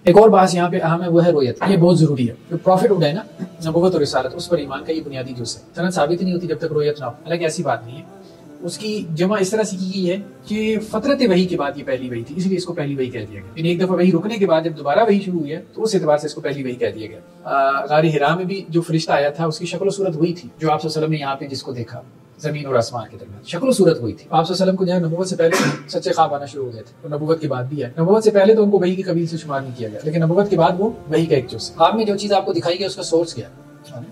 एक और बात यहाँ पे अहम है, वो है रोयत। ये बहुत जरूरी है। जो प्रॉफिटहुड है ना, नबूवत और रिसालत, उस पर ईमान का ये बुनियादी जुज़ है। सनद साबित नहीं होती जब तक रोयत ना हो। हालांकि ऐसी बात नहीं है, उसकी जमा इस तरह से की गई है कि फतरत वही के बाद ये पहली वही थी, इसलिए इसको पहली वही कह दिया गया। एक दफा वही रुकने के बाद जब दोबारा वही शुरू हुई है तो उस एतबार से इसको पहली वही कह दिया गया। गारी हिरा में भी जो फरिश्ता आया था उसकी शक्ल सूरत वही थी जो आप सल्लल्लाहु अलैहि वसल्लम ने यहाँ पे जिसको देखा जमीन और आसमान के दरमियान, शक्ल सूरत हुई थी। आप सल्लल्लाहु अलैहि वसल्लम को जो है नबूवत से पहले सच्चे ख्वाब आना शुरू हो गए थे, तो नबूवत के बाद भी है। नबूवत से पहले तो उनको वही की कबील से शुमार नहीं किया गया, लेकिन नबूवत के बाद वो वही का एक जुज़। ख्वाब में जो चीज आपको दिखाई गई उसका सोर्स क्या है?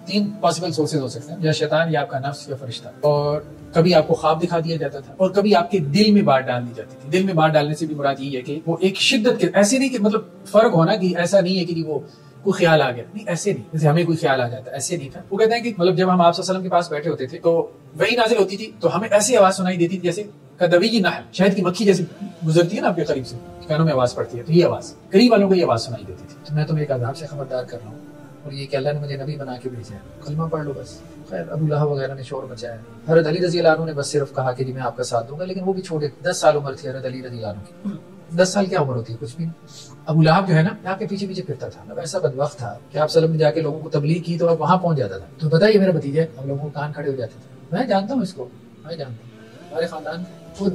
3 पॉसिबल सोर्सेज हो सकते हैं, या शैतान, या आपका नफ्स, या फरिश्ता। और कभी आपको ख्वाब दिखा दिया जाता था और कभी आपके दिल में बात डाल दी जाती थी। दिल में बात डालने से भी मुराद यही है कि वो एक शिद्दत के, ऐसे नहीं कि मतलब फर्क होना कि ऐसा नहीं है कि वो कोई ख्याल आ गया, नहीं ऐसे नहीं, जैसे हमें कोई ख्याल आ जाता, ऐसे नहीं था। वो कहते हैं कि मतलब जब हम आप सल्लल्लाहु अलैहि वसल्लम के पास बैठे होते थे तो वही नाजिल होती थी तो हमें ऐसी आवाज सुनाई देती थी जैसे कदवी की नहल, शहद की मक्खी जैसे गुजरती है ना आपके करीब से, कानों में आवाज पड़ती है, तो ये आवाज करीब वालों को ये आवाज सुनाई देती थी। तो मैं तुम्हें एक आज़ाब से खबरदार कर रहा हूँ और ये कि अल्लाह ने मुझे नबी बना के भेजा है, कलमा पढ़ लो बस। खैर अबू लहब वगैरह ने शोर मचाया। हज़रत अली रज़ी अल्लाह अन्हु ने बस सिर्फ कहा कि जी मैं आपका साथ दूंगा, लेकिन वो भी छोटे 10 साल उम्र थी हज़रत अली रज़ी अल्लाह अन्हु की। 10 साल क्या उम्र होती है, कुछ भी। अबू लहब जो है ना यहाँ के पीछे पीछे फिरता था, मतलब ऐसा बदबख्त था कि आप सल्लम में जाके लोगों को तबलीग की तो अब वहां पहुंच जाता था। तो बताइए मेरा भतीजा है, हम लोगों को कान खड़े हो जाते थे। मैं जानता हूँ इसको, मैं जानता हूँ हमारे खानदान को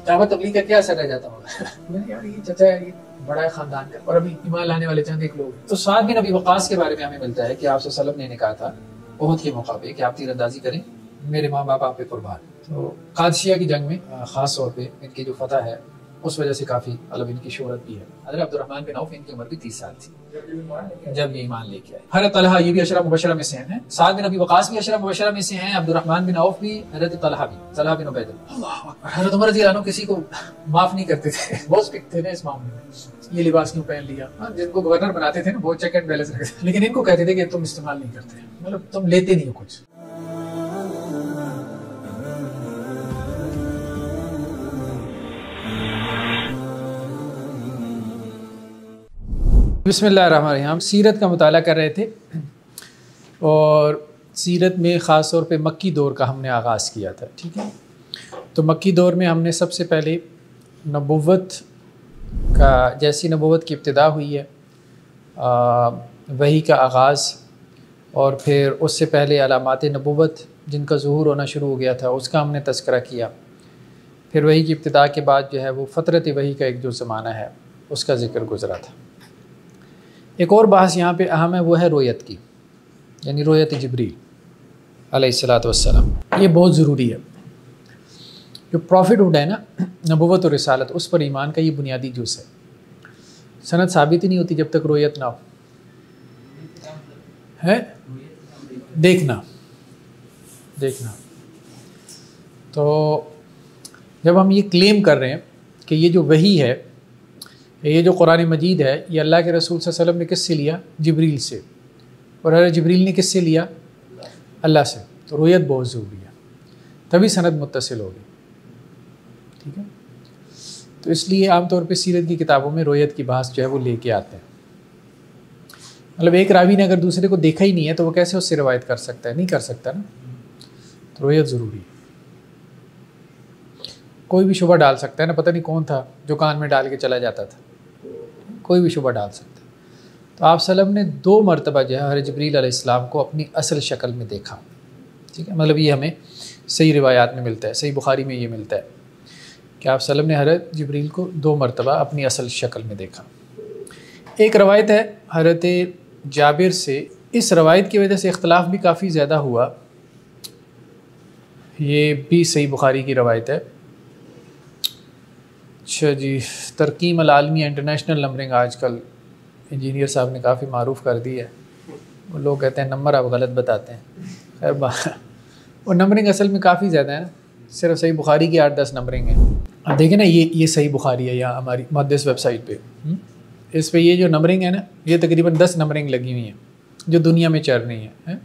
दावत तबलीग का क्या असर रह जाता होगा। मैंने यार ये चचा है, ये बड़ा है खानदान का, और अभी ईमान लाने वाले चंद एक लोग। तो साद बिन अबी वक़ास के बारे में हमें मिलता है कि आप सल्लम ने कहा था बहुत के मौका पे कि आप तीरंदाजी करें, मेरे माँ बाप आप पे कुर्बान। तो कादसिया की जंग में खास तौर पे इनकी जो फतह है उस वजह से काफी मतलब इनकी शोहरत भी है। हज़रत अब्दुर्रहमान बिन औफ, इनकी उम्र भी 30 साल थी जब ये ईमान लेके आए। हज़रत तलहा ये भी अशरा मुबशरा में से हैं, साद बिन अबी वक़ास भी अशरा मुबशरा में से हैं, अब्दुर्रहमान बिन औफ भी, हज़रत तलहा भी, तलहा बिन उबैदुल्लाह। हज़रत उमर रज़ी अल्लाह अन्हु किसी को माफ नहीं करते थे, बहुत स्ट्रिक्ट थे ना इस मामले में। ये लिबास क्यों पहन लिया, जिनको गवर्नर बनाते थे ना बहुत चेक एंड बैलेंस रखते, लेकिन इनको कहते थे कि तुम इस्तेमाल नहीं करते, मतलब तुम लेते नहीं हो कुछ। बिस्मिल्लाहिर्रहमानिर्रहीम। हम सीरत का मुताला कर रहे थे और सीरत में ख़ास तौर पे मक्की दौर का हमने आगाज़ किया था, ठीक है। तो मक्की दौर में हमने सबसे पहले नबुव्वत का, जैसी नबुव्वत की इब्तिदा हुई है, वही का आगाज़, और फिर उससे पहले अलामात नबुव्वत जिनका ज़ुहूर होना शुरू हो गया था उसका हमने तज़किरा किया। फिर वही की इब्तिदा के बाद जो है वो फ़तरत वही का एक जो ज़माना है उसका ज़िक्र गुज़रा था। एक और बात यहाँ पे अहम है, वो है रोयत की, यानी रोयत जिब्रील अलैहिस्सलातु वस्सलाम। ये बहुत ज़रूरी है। जो प्रॉफिटहुड है ना, नबूवत और रिसालत, उस पर ईमान का ये बुनियादी जुज़ है। सनद साबित ही नहीं होती जब तक रोयत ना हो, है देखना। तो जब हम ये क्लेम कर रहे हैं कि ये जो वही है, ये जो कुरान मजीद है, ये अल्लाह के रसूल सल्लल्लाहु अलैहि वसल्लम ने किससे लिया? जिब्रील से। और हज़रत जिब्रील ने किससे लिया? अल्लाह से। तो रोयत बहुत ज़रूरी है, तभी सनद मुत्तसिल होगी, ठीक है। तो इसलिए आमतौर पे सीरत की किताबों में रोयत की बहस जो है वो लेके आते हैं। मतलब एक रावी ने अगर दूसरे को देखा ही नहीं है तो वो कैसे उससे रिवायत कर सकता है? नहीं कर सकता ना। तो रोयत ज़रूरी है। कोई भी शुबा डाल सकता है ना, पता नहीं कौन था जो कान में डाल के चला जाता था, कोई भी शुबा डाल सकता है। तो आप सल्लम ने 2 मरतबा जो है हज़रत जिब्रील अलैहिस्सलाम को अपनी असल शक्ल में देखा, ठीक है। मतलब ये हमें सही रिवायात में मिलता है, सही बुखारी में ये मिलता है कि आप सल्लम ने हज़रत जिब्रील को 2 मरतबा अपनी असल शक्ल में देखा। एक रवायत है हज़रत जाबिर से, इस रवायत की वजह से इख्तलाफ भी काफ़ी ज़्यादा हुआ। ये भी सही बुखारी की रवायत है। अच्छा जी, तरकीम अल आलमिया इंटरनेशनल नंबरिंग आजकल इंजीनियर साहब ने काफ़ी मारूफ़ कर दी है। वो लोग कहते हैं नंबर आप गलत बताते हैं। खैर वो नंबरिंग असल में काफ़ी ज़्यादा है ना, सिर्फ सही बुखारी की 8-10 नंबरिंग है। अब देखें ना, ये सही बुखारी है यहाँ हमारी मुहद्दिस वेबसाइट पे। इस पे ये जो नंबरिंग है ना, ये तकरीबन 10 नंबरिंग लगी हुई हैं जो दुनिया में चल रही हैं।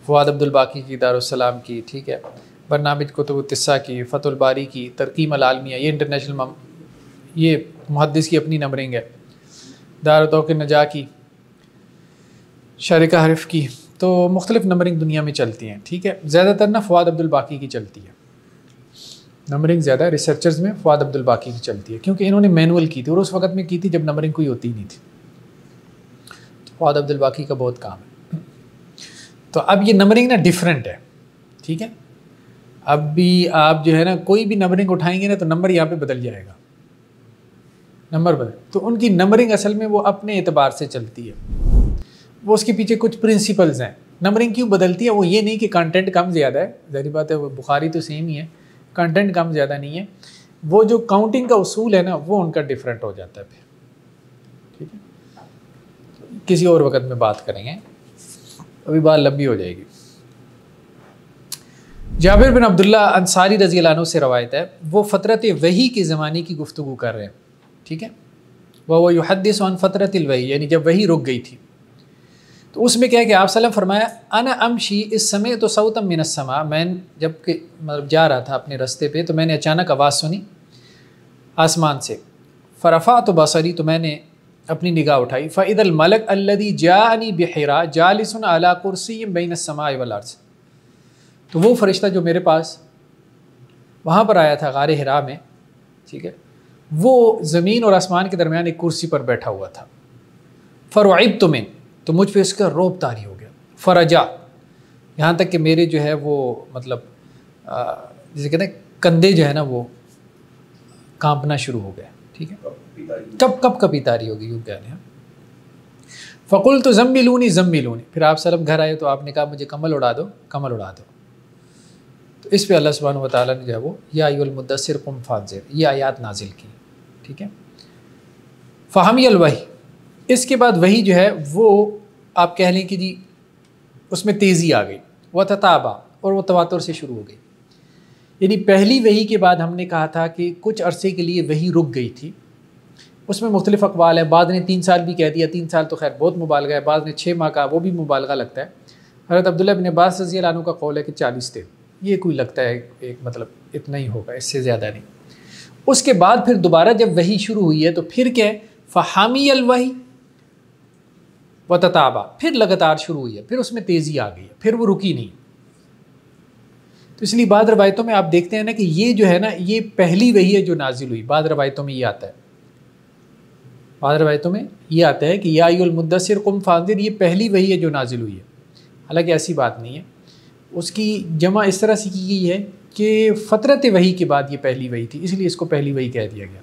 फ़वाद अब्दुल बाकी की, दारुस्सलाम की, ठीक है, बरनामिज कुतुब तिस्सा की, फ़तहुल बारी की, तरकीम अल आलमिया, ये इंटरनेशनल, ये मुहद्दिस की अपनी नंबरिंग है, दारुल तौक़ीर नजा की, शारिका हरिफ की। तो मुख्तलिफ़ नंबरिंग दुनिया में चलती हैं, ठीक है। ज़्यादातर ना फ़वाद अब्दुल बाकी की चलती है। नंबरिंग ज़्यादा रिसर्चर्स में फवाद अब्दुल बाकी की चलती है, क्योंकि इन्होंने मैनुअल की थी और उस वक्त में की थी जब नंबरिंग कोई होती ही नहीं थी। तो फवाद अब्दुल बाकी का बहुत काम है। तो अब ये नंबरिंग ना डिफरेंट है, ठीक है। अब भी आप जो है ना कोई भी नंबरिंग उठाएंगे ना तो नंबर यहाँ पे बदल जाएगा, नंबर बदल। तो उनकी नंबरिंग असल में वो अपने एतबार से चलती है, वो उसके पीछे कुछ प्रिंसिपल्स हैं। नंबरिंग क्यों बदलती है, वो ये नहीं कि कंटेंट कम ज़्यादा है, ज़ाहिर बात है वो बुखारी तो सेम ही है, कंटेंट कम ज़्यादा नहीं है, वो जो काउंटिंग का उसूल है ना वो उनका डिफरेंट हो जाता है फिर, ठीक है। किसी और वक्त में बात करेंगे, अभी बात लंबी हो जाएगी। जाबिर बिन अब्दुल्ला अंसारी रज़ी अल्लाह अन्हु से रवायत है, वो फ़तरत वही के ज़माने की गुफ्तगू कर रहे हैं, ठीक है। वह युहद्दिसु अन फ़तरतिल वही, यानी जब वही रुक गई थी। तो उसमें क्या है कि आप सल्लम फरमाया, अना अमशी इस समय तो सौतम मिनस समा, मैं जब के मतलब जा रहा था अपने रास्ते पे तो मैंने अचानक आवाज़ सुनी आसमान से। फ़रफ़ा तो बसरी, तो मैंने अपनी निगाह उठाई। फ़इदल मलक अल्लदी जाअनी बिहिरा जालिसुन अला कुर्सिय्यिन बैन अस्समाइ वल अर्ज़, तो वो फ़रिश्ता जो मेरे पास वहाँ पर आया था गारे हिरा में, ठीक है, वो ज़मीन और आसमान के दरमियान एक कुर्सी पर बैठा हुआ था। फ़रुइब्तु मिन, तो मुझ पे इसका रौब तारी हो गया। फ़रजा, यहाँ तक कि मेरे जो है वो मतलब जैसे कहते हैं कंधे जो है ना वो कांपना शुरू हो गए, ठीक है। कब कपी तारी होगी, यूँ कहने हैं। फ़कुल तो ज़म्मिलूनी ज़म्मिलूनी, फिर आप सल्लम घर आए तो आपने कहा मुझे कम्बल उड़ा दो, कम्बल उड़ा दो। तो इस पे अल्लाह सुब्हानहु व तआला ने जो है वो या अय्युहल मुद्दस्सिर कुम फ़अंज़िर, ये आयत नाजिल की, ठीक है। फ़हमियल वही, इसके बाद वही जो है वो आप कह लें कि जी उसमें तेज़ी आ गई। व तताबा, और वो तवातुर से शुरू हो गई। यानी पहली वही के बाद हमने कहा था कि कुछ अरसे के लिए वही रुक गई थी, उसमें मुख्तलिफ अक़वाल है। बाद ने 3 साल भी कह दिया, 3 साल तो खैर बहुत मुबालगा है, बाद ने 6 माह का, वो भी मुबालगा लगता है। हज़रत अब्दुल्लाह इब्न अब्बास रज़ी अल्लाह अन्हु का कौल है कि 40 थे, ये कोई लगता है एक मतलब इतना ही होगा, इससे ज़्यादा नहीं। उसके बाद फिर दोबारा जब वही शुरू हुई है तो फिर क्या है, फ़हामियल वही व तताबा, फिर लगातार शुरू हुई है, फिर उसमें तेज़ी आ गई है, फिर वो रुकी नहीं। तो इसलिए बाद रवायतों में आप देखते हैं ना कि ये जो है ना ये पहली वही है जो नाजिल हुई। बाद रवायतों में ये आता है, बाद रवायतों में ये आता है कि या अय्युहल मुद्दस्सिर कुम फ़अंज़िर, ये पहली वही है जो नाजिल हुई है। हालांकि ऐसी बात नहीं है, उसकी जमा इस तरह से की गई है कि फ़तरत वही के बाद ये पहली वही थी, इसलिए इसको पहली वही कह दिया गया।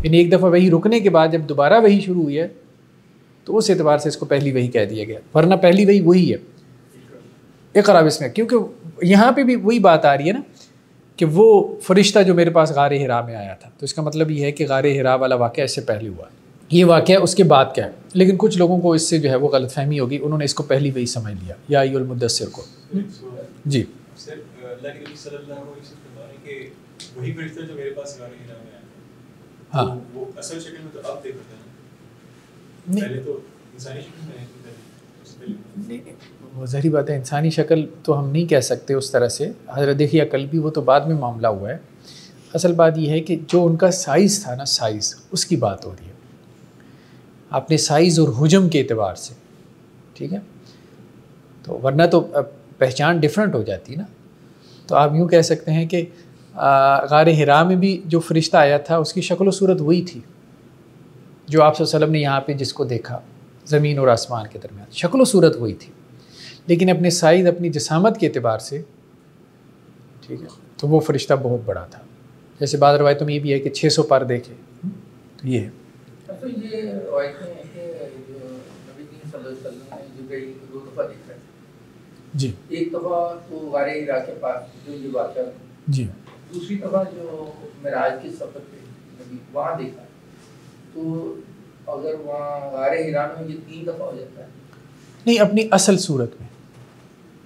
यानी एक दफ़ा वही रुकने के बाद जब दोबारा वही शुरू हुई है तो उस एतबार से इसको पहली वही कह दिया गया, वरना पहली वही वही है इक़रा बिस्मिक। क्योंकि यहाँ पे भी वही बात आ रही है ना कि वो फरिश्ता जो मेरे पास गारे हिरा में आया था, तो इसका मतलब ये है कि गारे हिरा वाला वाक़या इससे पहले हुआ, ये वाक़या उसके बाद क्या है। लेकिन कुछ लोगों को इससे जो है वो गलतफहमी होगी, उन्होंने इसको पहली वही समझ लिया या अय्युहल मुद्दस्सिर को। जी हाँ, वो असल शक्ल में तो आप देख रहे हैं, पहले तो इंसानी शक्ल में नहीं, वो ज़ाहिर बात है इंसानी शक्ल तो हम नहीं कह सकते उस तरह से। हज़रत देखिए कल भी वो तो बाद में मामला हुआ है। असल बात यह है कि जो उनका साइज़ था ना, साइज़ उसकी बात हो रही है, आपने साइज़ और हुजम के एतबार से, ठीक है। तो वरना तो पहचान डिफरेंट हो जाती ना। तो आप यूँ कह सकते हैं कि गारे हिरा में भी जो फरिश्ता आया था उसकी शक्ल सूरत वही थी जो आप सल्लल्लाहु अलैहि वसल्लम ने यहाँ पे जिसको देखा ज़मीन और आसमान के दरमियान, शक्ल सूरत वही थी, लेकिन अपने साइज़ अपनी जसामत के एतबार से, ठीक है, तो वो फरिश्ता बहुत बड़ा था। जैसे बाद रवायतों में ये भी है कि 600 पर देखे, तो ये है। तो ये रवायतें हैं कि जो नबी करीम सल्लल्लाहु अलैहि वसल्लम ने जिब्रील को 2 दफ़ा देखा है जी, एक दफ़ा तो गारे हिरा के पास जो ये वाक़या, जी, दूसरी दफ़ा जो मेराज के सफ़र पे नबी वहाँ देखा। तो अगर वहाँ गारे हिरा में ये 3 दफ़ा हो जाता है, नहीं अपनी असल सूरत में।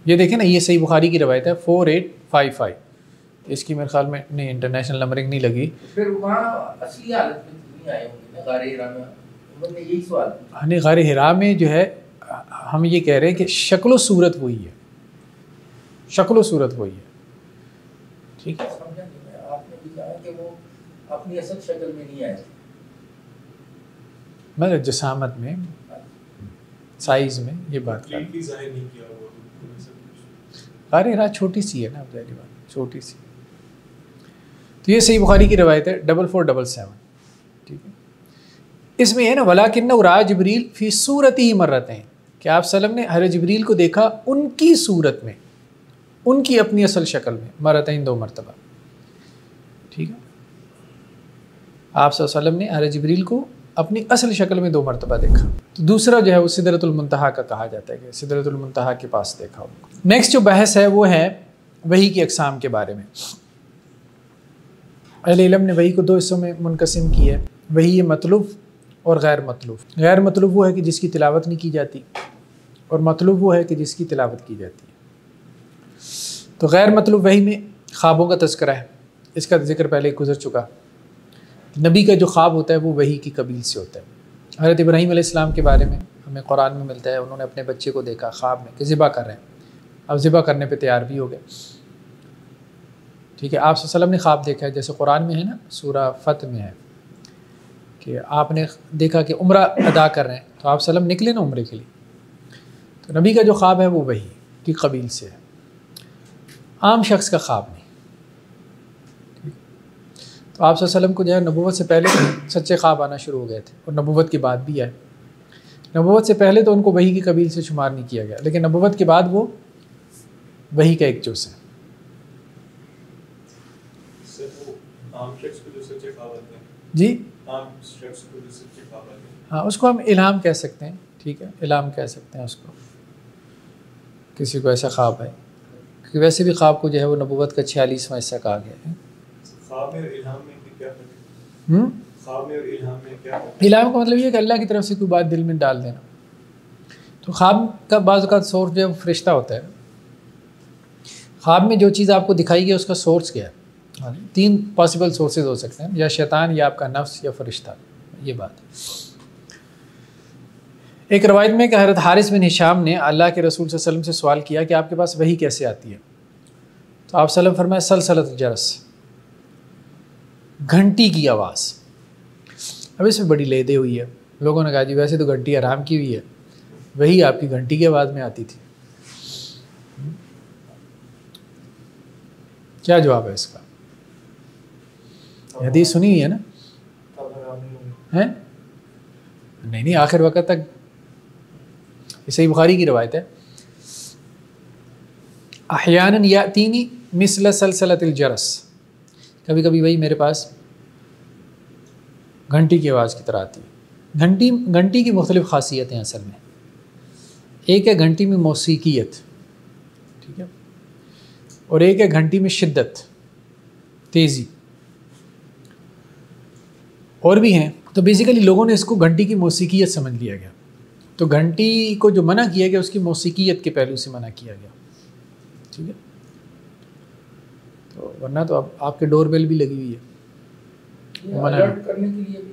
ये देखें ना, ये सही बुखारी की रवायत है 4855, इसकी मेरे ख्याल में नहीं इंटरनेशनल नंबरिंग नहीं लगी। फिर वहाँ असली हालत में नहीं आए होंगे ना गारे हिरा में। उन्होंने यही सवाल पूछा। हाँ, गारे हिरा में जो है हम ये कह रहे हैं कि शक्ल सूरत वही है, शक्ल सूरत वही है, ठीक है। समझा नहीं मैं, आपने भी कहा कि वो अपनी असल शक्ल में नहीं आए, मतलब जसामत में, साइज़ में, ये बात कर। गारे हिरा छोटी सी है ना, पहली बात छोटी सी, तो ये सही बुखारी की रवायत है 4477, ठीक है। इसमें है ना वलाकिन्नहु रआ जिब्रील फी सूरतिही मर्रतैन, कि आप सल्लम ने हज़रत जिब्रील को देखा उनकी सूरत में, उनकी अपनी असल शक्ल में, मर्रतैन 2 मरतबा, ठीक है। आप सल्लम ने हज़रत जिब्रील को अपनी असल शक्ल में 2 मरतबा देखा। तो दूसरा जो है वो सिदरतुल मुंतहा का कहा जाता है कि सिदरतुल मुंतहा के पास देखा उनको। नेक्स्ट जो बहस है वो है वही की अक़साम के बारे में। अहले इल्म ने वही को 2 हिस्सों में मुनक़सिम की है, वही मतलूब और गैर मतलूब। गैर मतलूब वो है कि जिसकी तिलावत नहीं की जाती, और मतलूब वो है कि जिसकी तिलावत की जाती है। तो गैर मतलूब वही में ख्वाबों का तज़किरा है, इसका जिक्र पहले गुजर चुका। नबी का जो ख्वाब होता है वो वही की कबील से होता है। हज़रत इब्राहीम अलैहिस्सलाम के बारे में हमें कुरान में मिलता है, उन्होंने अपने बच्चे को देखा ख्वाब में कि ज़िबा कर रहे हैं, अब ज़िबा करने पे तैयार भी हो गए, ठीक है। आप सल्लल्लाहु अलैहि वसल्लम ने ख्वाब देखा है, जैसे कुरान में है ना, सूरा फत में है कि आपने देखा कि उम्रा अदा कर रहे हैं, तो आप सल्लम निकले ना उम्रे के लिए। तो नबी का जो ख्वाब है वो वही की कबील से है, आम शख्स का ख्वाब नहीं। तो आप सल्लम को जो है नबूवत से पहले सच्चे ख्वाब आना शुरू हो गए थे, और नबूवत के बाद भी आए। नबूवत से पहले तो उनको वही की कबील से शुमार नहीं किया गया, लेकिन नबूवत के बाद वो वही का एक जुज़ है। जी हाँ, उसको हम इल्हाम कह सकते हैं, ठीक है, इल्हाम कह सकते हैं उसको। किसी को ऐसा ख्वाब है, क्योंकि वैसे भी ख्वाब को जो है वो नबूवत का 46वां हिस्सा कहा गया है। ख्वाब में और इल्हाम में क्या फ़र्क है? ख्वाब में और इल्हाम में क्या फ़र्क है? इल्हाम का मतलब ये है कि अल्लाह की तरफ से कोई बात दिल में डाल देना। तो ख्वाब का बाज़ का सोर्स जो है वो फरिश्ता होता है। ख्वाब में जो चीज़ आपको दिखाई गई उसका सोर्स क्या है? 3 पॉसिबल सोर्सेज हो सकते हैं, या शैतान, या आपका नफ्स, या फरिश्ता। ये बात एक रवायत में कि हज़रत हारिस बिन हिशाम ने अल्लाह के रसूल सल्लल्लाहु अलैहि वसल्लम से सवाल किया कि आपके पास वही कैसे आती है? तो आप सल्लम फरमाया सलसलत जरस, घंटी की आवाज़। अब इसमें बड़ी लेदे हुई है। लोगों ने कहा जी वैसे तो घंटी आराम की हुई है, वही आपकी घंटी की आवाज़ में आती थी। क्या जवाब है इसका? हदीस सुनी हुई है ना? हैं? नहीं, आखिर वक़्त तक। सही बुखारी की रवायत है, अहयानन यातीनी मिसल सलसलतिल जरस, कभी कभी वही मेरे पास घंटी की आवाज़ की तरह आती है। घंटी की मुख्तलिफ़ ख़ासियतें असल में, एक है घंटी में मौसीकियत, ठीक है, और एक है घंटी में शिद्दत, तेज़ी, और भी हैं। तो बेसिकली लोगों ने इसको घंटी की मौसीकियत समझ लिया गया। तो घंटी को जो मना किया गया उसकी मौसीकियत के पहलू से मना किया गया, ठीक है। तो वरना तो अब आपके डोरबेल भी लगी हुई है, अलर्ट करने के लिए भी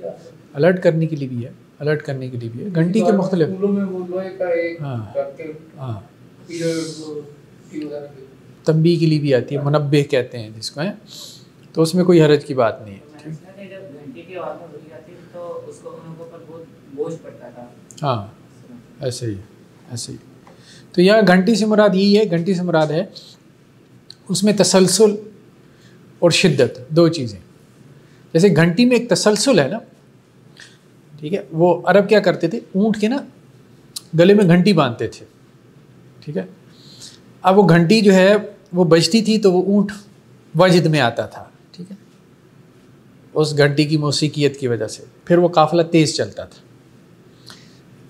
अलर्ट करने के लिए भी है, अलर्ट करने के लिए भी है। घंटी के मुख्तलिफ तंबी के लिए भी आती है, मुनब्बे कहते हैं जिसको, है। तो उसमें कोई हरज की बात नहीं है। हाँ, ऐसे ही ऐसे ही। तो यहाँ घंटी से मुराद यही है, घंटी से मुराद है उसमें तसलसल और शिद्दत, 2 चीज़ें। जैसे घंटी में एक तसलसल है ना, ठीक है, वो अरब क्या करते थे, ऊँट के ना गले में घंटी बांधते थे, ठीक है। अब वो घंटी जो है वो बजती थी तो वो ऊँट वजद में आता था, ठीक है, उस घंटी की मौसीकियत की वजह से। फिर वो काफ़िला तेज़ चलता था,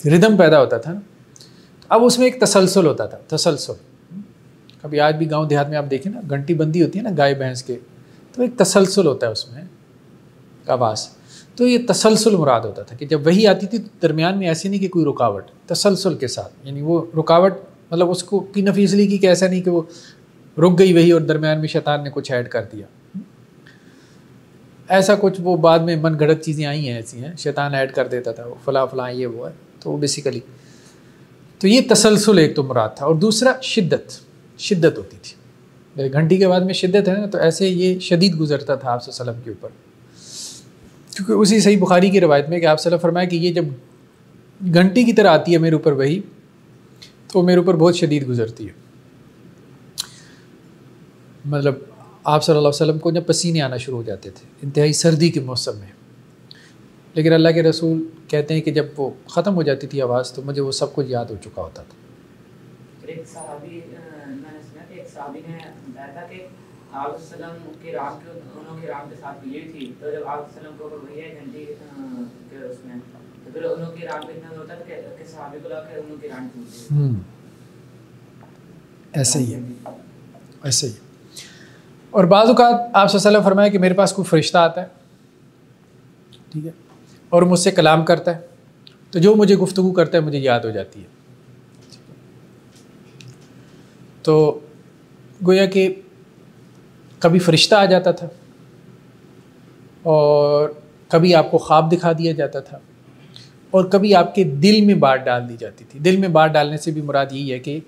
रिदम पैदा होता था ना। अब उसमें एक तसलसल होता था, तसलसल। कभी आज भी गांव देहात में आप देखें ना, घंटी बंदी होती है ना गाय भैंस के, तो एक तसलसल होता है उसमें आवाज़। तो ये तसलसल मुराद होता था कि जब वही आती थी तो दरमियान में ऐसी नहीं कि कोई रुकावट, तसलसल के साथ। यानी वो रुकावट मतलब उसको की नफ़ी इसलिए की कि ऐसा नहीं कि वो रुक गई वही और दरमियान में शैतान ने कुछ ऐड कर दिया, ऐसा कुछ वो बाद में मन गढ़ंत चीज़ें आई हैं, ऐसी हैं, शैतान ऐड कर देता था, वो फला फला ये वो है। तो बेसिकली तो ये तसलसल एक तो मुराद था, और दूसरा शिद्दत होती थी। घंटी के बाद में शिद्दत है ना, तो ऐसे ये शदीद गुजरता था आप सल्लल्लाहु अलैहि वसल्लम के ऊपर, क्योंकि उसी सही बुखारी की रवायत में कि आप सल्लल्लाहु अलैहि वसल्लम फरमाया कि ये जब घंटी की तरह आती है मेरे ऊपर वही, तो मेरे ऊपर बहुत शदीद गुजरती है। मतलब आप सल्लल्लाहु अलैहि वसल्लम को जब पसीने आना शुरू हो जाते थे इंतहाई सर्दी के मौसम में, लेकिन अल्लाह के रसूल कहते हैं कि जब वो ख़त्म हो जाती थी आवाज़ तो मुझे वो सब कुछ याद हो चुका होता था। एक सहाबी मैंने सुना कि एक सहाबी ने बताया था कि आप सल्लम के राम के उन्होंने राम के साथ हुई थी, तो जब आप सल्लम को वही है घंटी के उसमें तो फिर उन्होंने राम पे इतना होता था कि सहाबी को लाकर उन्होंने राम टूट गई। ऐसे ही है, ऐसे ही। और बाज़ औक़ात आप सल्लल्लाहु अलैहि वसल्लम फरमाया कि मेरे पास कोई फ़रिश्ता आता है, ठीक है, और मुझसे कलाम करता है, तो जो मुझे गुफ्तगू करता है मुझे याद हो जाती है। तो गोया कि कभी फ़रिश्ता आ जाता था और कभी आपको ख्वाब दिखा दिया जाता था और कभी आपके दिल में बात डाल दी जाती थी। दिल में बात डालने से भी मुराद यही है कि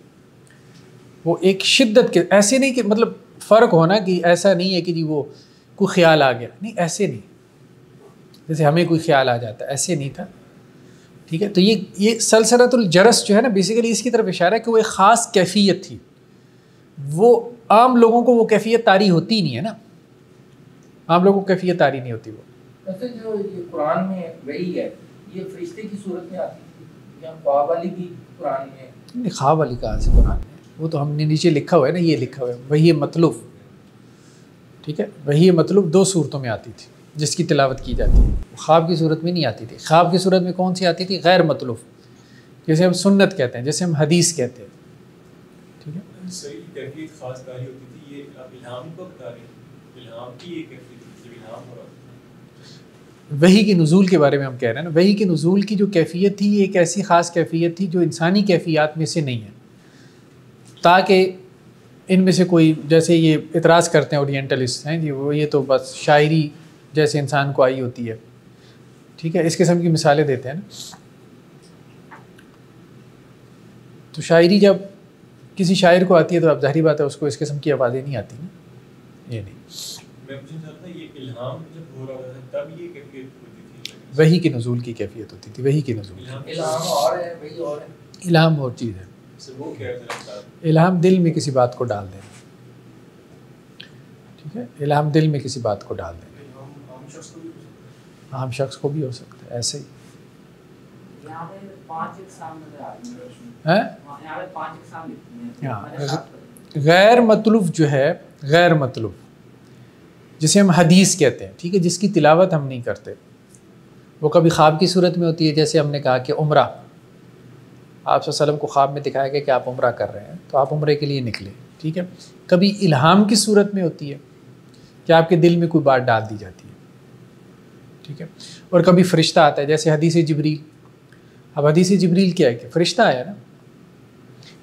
वो एक शिद्दत के, ऐसे नहीं कि मतलब फ़र्क होना कि ऐसा नहीं है कि जी वो कोई ख्याल आ गया, नहीं ऐसे नहीं, जैसे हमें कोई ख्याल आ जाता, ऐसे नहीं था, ठीक है। तो ये सलसलतुल जरस जो है ना, बेसिकली इसकी तरफ इशारा है कि वो एक ख़ास कैफियत थी, वो आम लोगों को वो कैफियत तारी होती नहीं है ना, आम लोगों को कैफियत तारी नहीं होती। वो वैसे जो ये कुरान में वही है, ये फरिश्ते की सूरत में आती थी या ख्वाब वाली भी कुरान में? नहीं, ख्वाब वाली कहाँ से कुरान में, वो तो हमने नीचे लिखा हुआ है ना, ये लिखा हुआ है वही मतलूब, ठीक है, वही मतलूब 2 सूरतों में आती थी जिसकी तिलावत की जाती है, ख्वाब की सूरत में नहीं आती थी। ख्वाब की सूरत में कौन सी आती थी? गैर मतलूब, जैसे हम सुन्नत कहते हैं, जैसे हम हदीस कहते हैं, ठीक है। सही कैफियत खास तारी होती थी, ये आप इल्हाम को बता रहे हैं, इल्हाम की ये कैफियत जब इल्हाम हो रहा था। वही की नुज़ूल के बारे में हम कह रहे हैं ना, वही की नुज़ूल की जो कैफियत थी ये एक ऐसी ख़ास कैफियत थी जो इंसानी कैफियत में से नहीं है, ताकि इनमें से कोई, जैसे ये इतराज़ करते हैं ओरिएंटलिस्ट हैं जी, वो ये तो बस शायरी जैसे इंसान को आई होती है, ठीक है, इस किस्म की मिसालें देते हैं ना। तो शायरी जब किसी शायर को आती है तो अब ज़ाहिर बात है उसको इस किस्म की आवाज़ें नहीं आती ना, ये नहीं। मैं पूछना चाहता हूं, ये इल्हाम जब हो रहा था तब ये कैफियत होती थी? वही के नुज़ूल की कैफियत होती थी, वही के नुज़ूल। इल्हाम और है, वही और है। इल्हाम और चीज़ है, वो क्या है? इल्हाम दिल में किसी बात को डाल देना, ठीक है, इल्हाम दिल में किसी बात को डाल देना, आम शख्स को भी हो सकता है, ऐसे ही। यहाँ पे 5 इक़साम नज़र आ रही हैं, यहाँ पे 5 इक़साम लिखते हैं। गैर मतलूब जो है, गैर मतलूब जिसे हम हदीस कहते हैं, ठीक है, जिसकी तिलावत हम नहीं करते, वो कभी ख्वाब की सूरत में होती है, जैसे हमने कहा कि उम्रा, आप सल्लम को ख्वाब में दिखाया गया कि आप उम्रा कर रहे हैं तो आप उम्रे के लिए निकले, ठीक है। कभी इल्हाम की सूरत में होती है कि आपके दिल में कोई बात डाल दी जाती है, ठीक है। और कभी फ़रिश्ता आता है, जैसे हदीस जिब्रील। अब हदीस जिब्रील क्या है कि फ़रिश्ता आया ना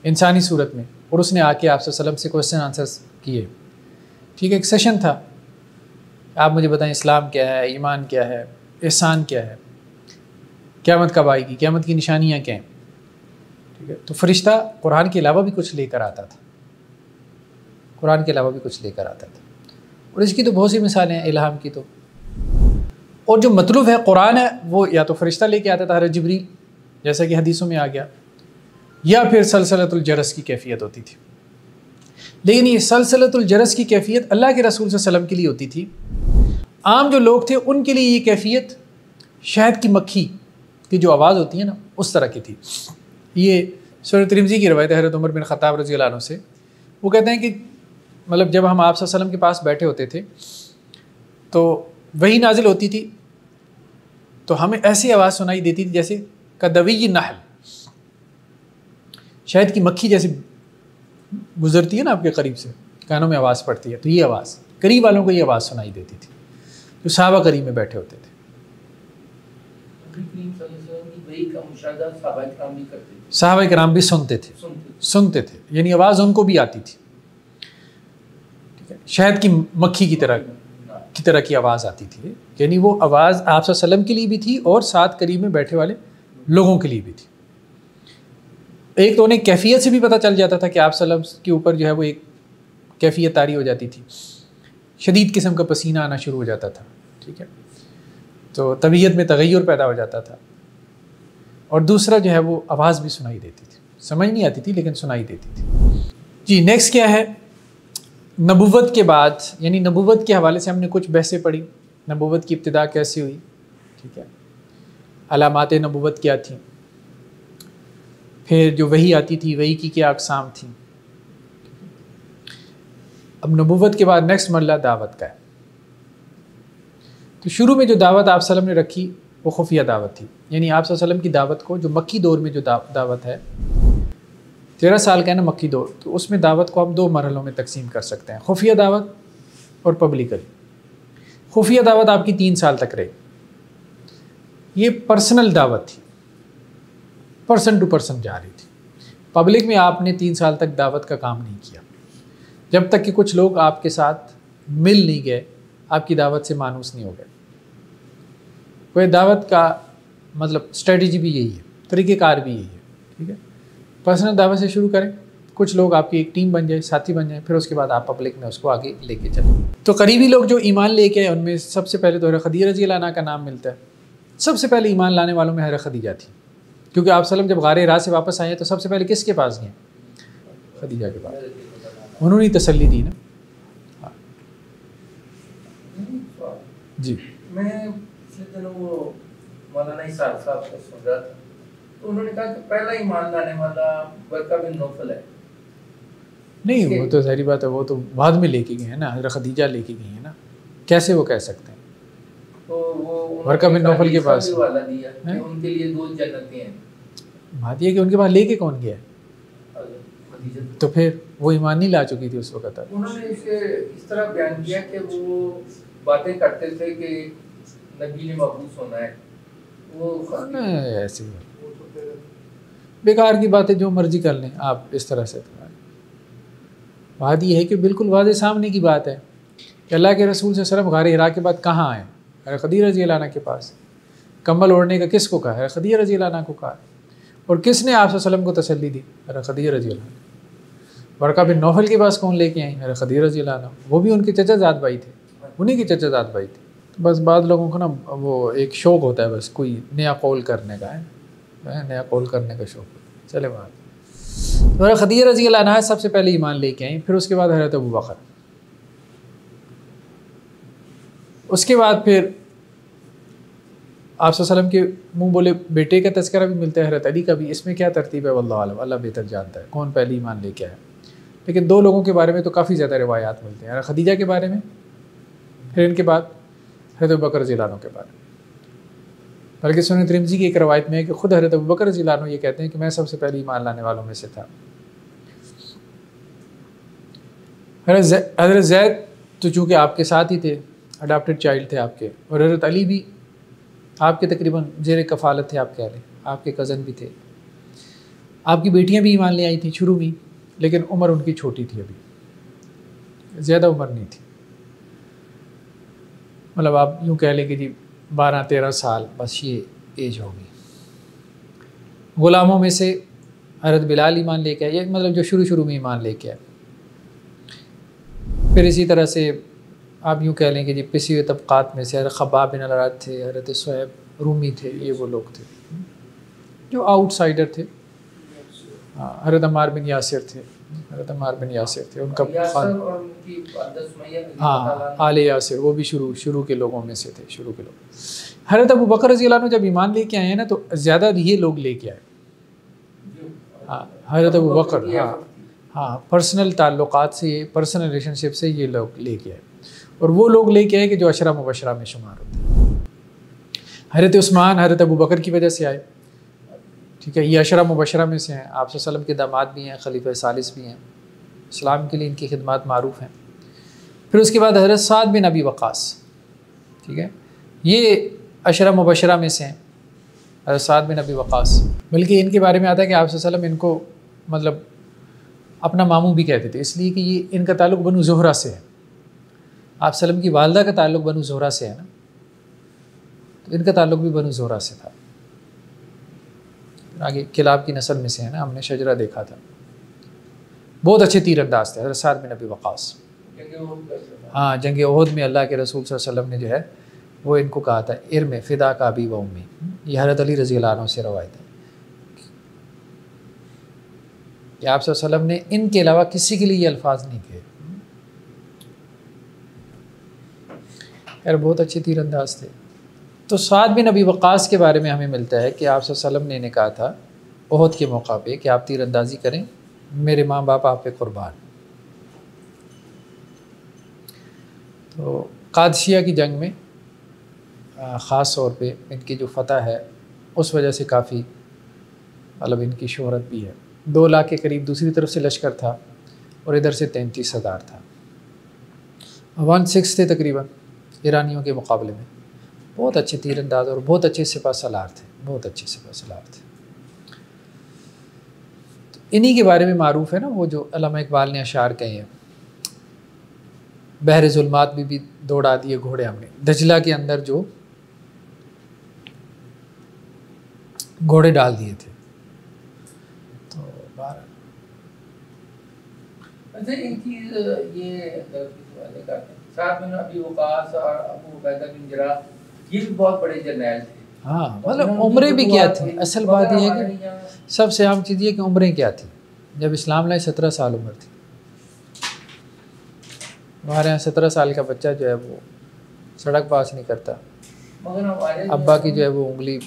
इंसानी सूरत में, और उसने आके आप सल्लम से क्वेश्चन आंसर्स किए, ठीक है, एक सेशन था, आप मुझे बताएं इस्लाम क्या है, ईमान क्या है, एहसान क्या है, क़यामत कब आएगी, क़यामत की निशानियाँ क्या हैं, ठीक है। तो फ़रिश्ता कुरान के अलावा भी कुछ लेकर आता था, कुरान के अलावा भी कुछ लेकर आता था, और इसकी तो बहुत सी मिसालें हैं इल्हाम की। तो और जो मतलूब है कुरान है, वो या तो फ़रिश्ता लेके आता था हज़रत जिब्रील, जैसा कि हदीसों में आ गया, या फिर सलसलतुल जरस की कैफियत होती थी। लेकिन ये सलसलतुल जरस की कैफियत अल्लाह के रसूल सल्लल्लाहु अलैहि वसल्लम के लिए होती थी, आम जो लोग थे उनके लिए ये कैफियत शहद की मक्खी की जो आवाज़ होती है ना, उस तरह की थी। ये सूरह तिरमिज़ी की रवायत है हज़रत उमर बिन ख़त्ताब रज़ियल्लाहु अन्हु से, वो कहते हैं कि मतलब जब हम आप सल्लल्लाहु अलैहि वसल्लम के पास बैठे होते थे तो वही नाजिल होती थी, तो हमें ऐसी आवाज़ सुनाई देती थी जैसे कदवी नहल, शहद की मक्खी जैसे गुजरती है ना आपके करीब से, कानों में आवाज़ पड़ती है, तो ये आवाज़ करीब वालों को ये आवाज़ सुनाई देती थी जो सहाबा करीब में बैठे होते थे। सहाबा किराम भी सुनते थे, यानी आवाज़ उनको भी आती थी, ठीक है, शहद की मक्खी की तरह की आवाज़ आती थी, यानी वो आवाज़ आप सल्लल्लाहु अलैहि वसल्लम के लिए भी थी और साथ करीब में बैठे वाले लोगों के लिए भी थी। एक तो उन्हें कैफियत से भी पता चल जाता था कि आप सल्लल्लाहु अलैहि वसल्लम के ऊपर जो है वो एक कैफियत तारी हो जाती थी, शदीद किस्म का पसीना आना शुरू हो जाता था, ठीक है, तो तबीयत में तगय्युर पैदा हो जाता था। और दूसरा जो है वो आवाज़ भी सुनाई देती थी, समझ नहीं आती थी लेकिन सुनाई देती थी। जी नेक्स्ट क्या है, नबुव्वत के बाद, यानी नबुव्वत के हवाले से हमने कुछ बहसें पढ़ी, नबुव्वत की इब्तिदा कैसे हुई, ठीक है, अलामात नबुव्वत क्या थी, फिर जो वही आती थी वही की क्या अक़साम थी। अब नबुव्वत के बाद नेक्स्ट मरला दावत का है। तो शुरू में जो दावत आप सल्लम ने रखी वो खुफिया दावत थी, यानी आप सल्लम की दावत को, जो मक्की दौर में जो दावत है, 13 साल का है ना मक्की दौर, तो उसमें दावत को हम 2 मरहलों में तकसीम कर सकते हैं, खुफिया दावत और पब्लिकली। खुफिया दावत आपकी 3 साल तक रही, ये पर्सनल दावत थी, पर्सन टू पर्सन जा रही थी। पब्लिक में आपने 3 साल तक दावत का काम नहीं किया, जब तक कि कुछ लोग आपके साथ मिल नहीं गए, आपकी दावत से मानूस नहीं हो गए। कोई दावत का मतलब स्ट्रेटजी भी यही है, तरीक़ेकार भी यही है, ठीक है। पर्सनल दावत से शुरू करें, कुछ लोग आपकी एक टीम बन जाए, साथी बन जाए, फिर उसके बाद आप पब्लिक में उसको आगे लेके चलें। तो करीबी लोग जो ईमान लेके आए उनमें सबसे पहले तो हज़रत खदीजा रज़ी अल्लाह अन्हा का नाम मिलता है। सबसे पहले ईमान लाने वालों में हज़रत खदीजा थी, क्योंकि आप सल्लम जब गारे हिरा से वापस आए तो सबसे पहले किसके पास गए? खदीजा के पास। उन्होंने तसल्ली दी ना। हाँ जी। मैं पिछले दिनों वो मौलाना इसाक साहब को सुन रहा था, तो उन्होंने कहा कि पहला ईमान लाने वाला बरका बिन नौफल है। नहीं, वो तो सारी बात है, वो तो बाद में लेके गए हैं ना, हज़रत खदीजा लेके गई है ना, कैसे वो कह सकते हैं? तो वो बरका बिन नौफल के पास वाला दिया कि उनके लिए 2 जन्नतें हैं। बात ये कि उनके पास लेके कौन गया? खदीजा। तो फिर वो ईमान नहीं ला चुकी थी उस वक्त तक। उन्होंने इसे इस तरह बयान किया कि वो बातें करते थे कि नबी ने मबूस होना है, वो ऐसी बेकार की बातें जो मर्जी कर लें आप इस तरह से। बात यह है कि बिल्कुल वाज़े सामने की बात है कि अल्लाह के रसूल सल्लल्लाहु अलैहि वसल्लम गारे हिरा के बाद कहाँ आए? हज़रत खदीजा रज़ी अल्लाह अन्हा के पास। कंबल ओढ़ने का किसको कहा? हज़रत खदीजा रज़ी अल्लाह अन्हा को कहा। और किसने आप सल्लम को तसल्ली दी? हज़रत खदीजा रज़ी अल्लाह अन्हा। बरका बिन नौफल के पास कौन लेके आई? हज़रत खदीजा रज़ी अल्लाह अन्हा। वो भी उनके चचाजाद भाई थे, उन्हीं के चचाजाद भाई थे। तो बस बाद लोगों को ना वो एक शौक़ होता है, बस कोई नया कौल करने का है, नया कौल करने का शौक़। चले बात, तो खदीजा रज़ी अल्लाह अन्हा सबसे पहले ईमान लेके आई, फिर उसके बाद हज़रत अबू बकर, उसके बाद फिर आप सल्लम के मुँह बोले बेटे का तज़किरा भी मिलता है, हज़रत अली का भी। इसमें क्या तरतीब है वल्लाहु आलम, अल्लाह बेहतर जानता है कौन पहले ईमान लेके आया। लेकिन 2 लोगों के बारे में तो काफ़ी ज़्यादा रिवायात मिलते हैं, खदीजा के बारे में, फिर इनके बाद हज़रत अबू बकर रज़ी अल्लाह अन्हु के बारे में। बल्कि सुनन तिरमिज़ी की एक रवायत में है कि खुद हज़रत अबू बकर रज़ी अल्लाह अन्हु ये कहते हैं कि मैं सबसे पहले ईमान लाने वालों में से था। हज़रत ज़ैद तो चूँकि आपके साथ ही थे, अडॉप्टेड चाइल्ड थे आपके, और हज़रत अली भी आपके तकरीबन ज़ेर कफ़ालत थे, आप कह लें, आपके कज़न भी थे। आपकी बेटियां भी ईमान ले आई थी शुरू में, लेकिन उम्र उनकी छोटी थी, अभी ज़्यादा उम्र नहीं थी। मतलब आप यूँ कह लें कि जी 12-13 साल, बस ये एज होगी। ग़ुलामों में से हज़रत बिलाल ईमान लेके आए, मतलब जो शुरू में ईमान लेके आए। फिर इसी तरह से आप यूँ कह लें कि जी पिसी हुए तबक़ात में से हज़रत ख़ब्बाब बिन अल-अरत थे, हज़रत सुहैब रूमी थे, ये वो लोग थे जो आउटसाइडर थे। हाँ, हज़रत अम्मार बिन यासिर थे, हज़रत अम्मार बिन यासिर थे, उनका हाँ आले यासिर, वो भी शुरू के लोगों में से थे, शुरू के लोग। हज़रत अबू बकर रज़ी अल्लाह अन्हु जब ईमान लेके आए हैं ना, तो ज़्यादा ये लोग लेके आए। हाँ, हज़रत अबू बकर, हाँ पर्सनल ताल्लुकात से, पर्सनल रिलेशनशिप से ये लोग लेके आए, और वो लोग लेके आए कि जो अशरा मुबशरा में शुमार होते हैं। हज़रत उस्मान हज़रत अबू बकर की वजह से आए, ठीक है, ये अशरा मुबशरा में से हैं। आप सल्लम के दामाद भी हैं, खलीफा सालिस भी हैं, इस्लाम के लिए इनकी खिदमत मारूफ़ हैं। फिर उसके बाद हज़रत साद बिन अबी वक़ास, ठीक है, ये अशरा मुबशरा में से हैं, हज़रत साद बिन अबी वक़ास। बल्कि इनके बारे में आता है कि आप सल्लम इनको मतलब अपना मामू भी कहते थे, इसलिए कि ये इनका ताल्लुक़ बनु ज़ुहरा से है। आप सल्लम की वालदा का ताल्लुक़ बनु ज़ुहरा से है ना, तो इनका ताल्लुक़ भी बनु ज़ुहरा से था। आगे किलाब की नस्ल में से है ना, हमने शजरा देखा था। बहुत अच्छे तीर अंदाज थे हज़रत साद बिन अबी वक़ास। हाँ, जंग ओहद में अल्लाह के रसूल सल्लल्लाहु अलैहि वसल्लम ने जो है वो इनको कहा था इर्म फ़िदा का अबी व उम्मी। ये हज़रत अली रज़ी अल्लाह अन्हु से रवायत है कि आप सल्लल्लाहु अलैहि वसल्लम ने इनके अलावा किसी के लिए ये अल्फाज नहीं कहे यार बहुत अच्छे तीरंदाज थे। तो साद बिन अबी वक़ास के बारे में हमें मिलता है कि आप सल्लल्लाहु अलैहि वसल्लम ने इन्हें कहा था ओहद के मौका पे कि आप तीरंदाजी करें, मेरे माँ बाप आप पे कुर्बान। तो कादसिया की जंग में ख़ास तौर पे इनकी जो फ़तह है उस वजह से काफ़ी मतलब इनकी शोहरत भी है। 2 लाख के करीब दूसरी तरफ से लश्कर था और इधर से 33,000 था। 1/6 थे तकरीबन ईरानियों के मुकाबले में। बहुत अच्छे तीरंदाज और बहुत अच्छे सिपह सलार थे, बहुत अच्छे सिपह सलार थे। तो इन्हीं के बारे में मारूफ़ है ना वो जो अल्लामा इकबाल ने अशार कहे हैं, बहर जुल्मात में भी दौड़ा दिए घोड़े हमने, दजला के अंदर जो घोड़े डाल दिए थे। तो अच्छा एक चीज़ ये साद बिन अबी वक़ास और अबू उबैदा बिन जर्राह ये भी बहुत बड़े जर्नैल थे। हाँ मतलब उम्रें भी क्या थी, असल बात यह है कि सबसे आम चीज़ ये कि उम्रें क्या थी। जब इस्लाम लाए 17 साल उम्र थी। हमारे यहाँ 17 साल का बच्चा जो है वो सड़क पास नहीं करता, मगर हमारे अब्बा की जो है वो उंगली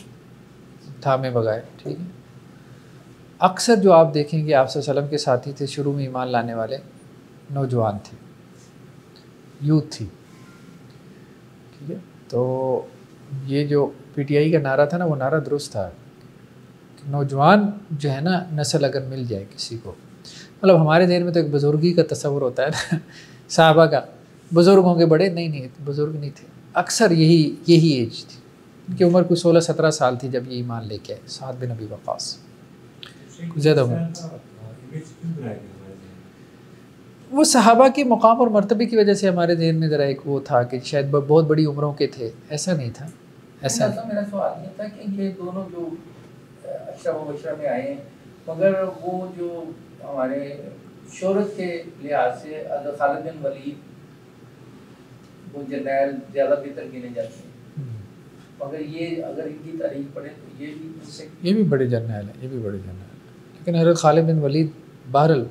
थामे बगाए। ठीक है, अक्सर जो आप देखेंगे आप सल्लल्लाहु अलैहि वसल्लम के साथी थे शुरू में ईमान लाने वाले नौजवान थे, यूथ थी। ठीक है, तो ये जो पीटीआई का नारा था ना वो नारा दुरुस्त था कि नौजवान जो है ना नस्ल अगर मिल जाए किसी को, मतलब हमारे देर में तो एक बुजुर्गी का तस्वर होता है ना साहबा का, बुज़ुर्ग होंगे बड़े, नहीं बुज़ुर्ग नहीं थे, अक्सर यही एज थी। इनकी उम्र कुछ 16-17 साल थी जब ये ईमान लेके आए साद बिन अबी वक़ास। ज़्यादा वो सहाबा के मुकाम और मर्तबे की वजह से हमारे ज़हन में ज़रा एक वो था कि शायद बहुत बड़ी उम्रों के थे, ऐसा नहीं था। ऐसा मेरा सवाल ये था कि ये दोनों जो अशरा मुबशरा में आए हैं, मगर वो जो हमारे शोहरत के लिहाज से खालिद बिन वलीद वो जर्नैल ज़्यादा बेहतर गिने जाते हैं, मगर ये अगर इनकी तारीफ पढ़े तो ये भी बड़े जर्नैल हैं, ये भी बड़े जर्नैल हैं। लेकिन हज़रत खालिद बिन वलीद बहरहाल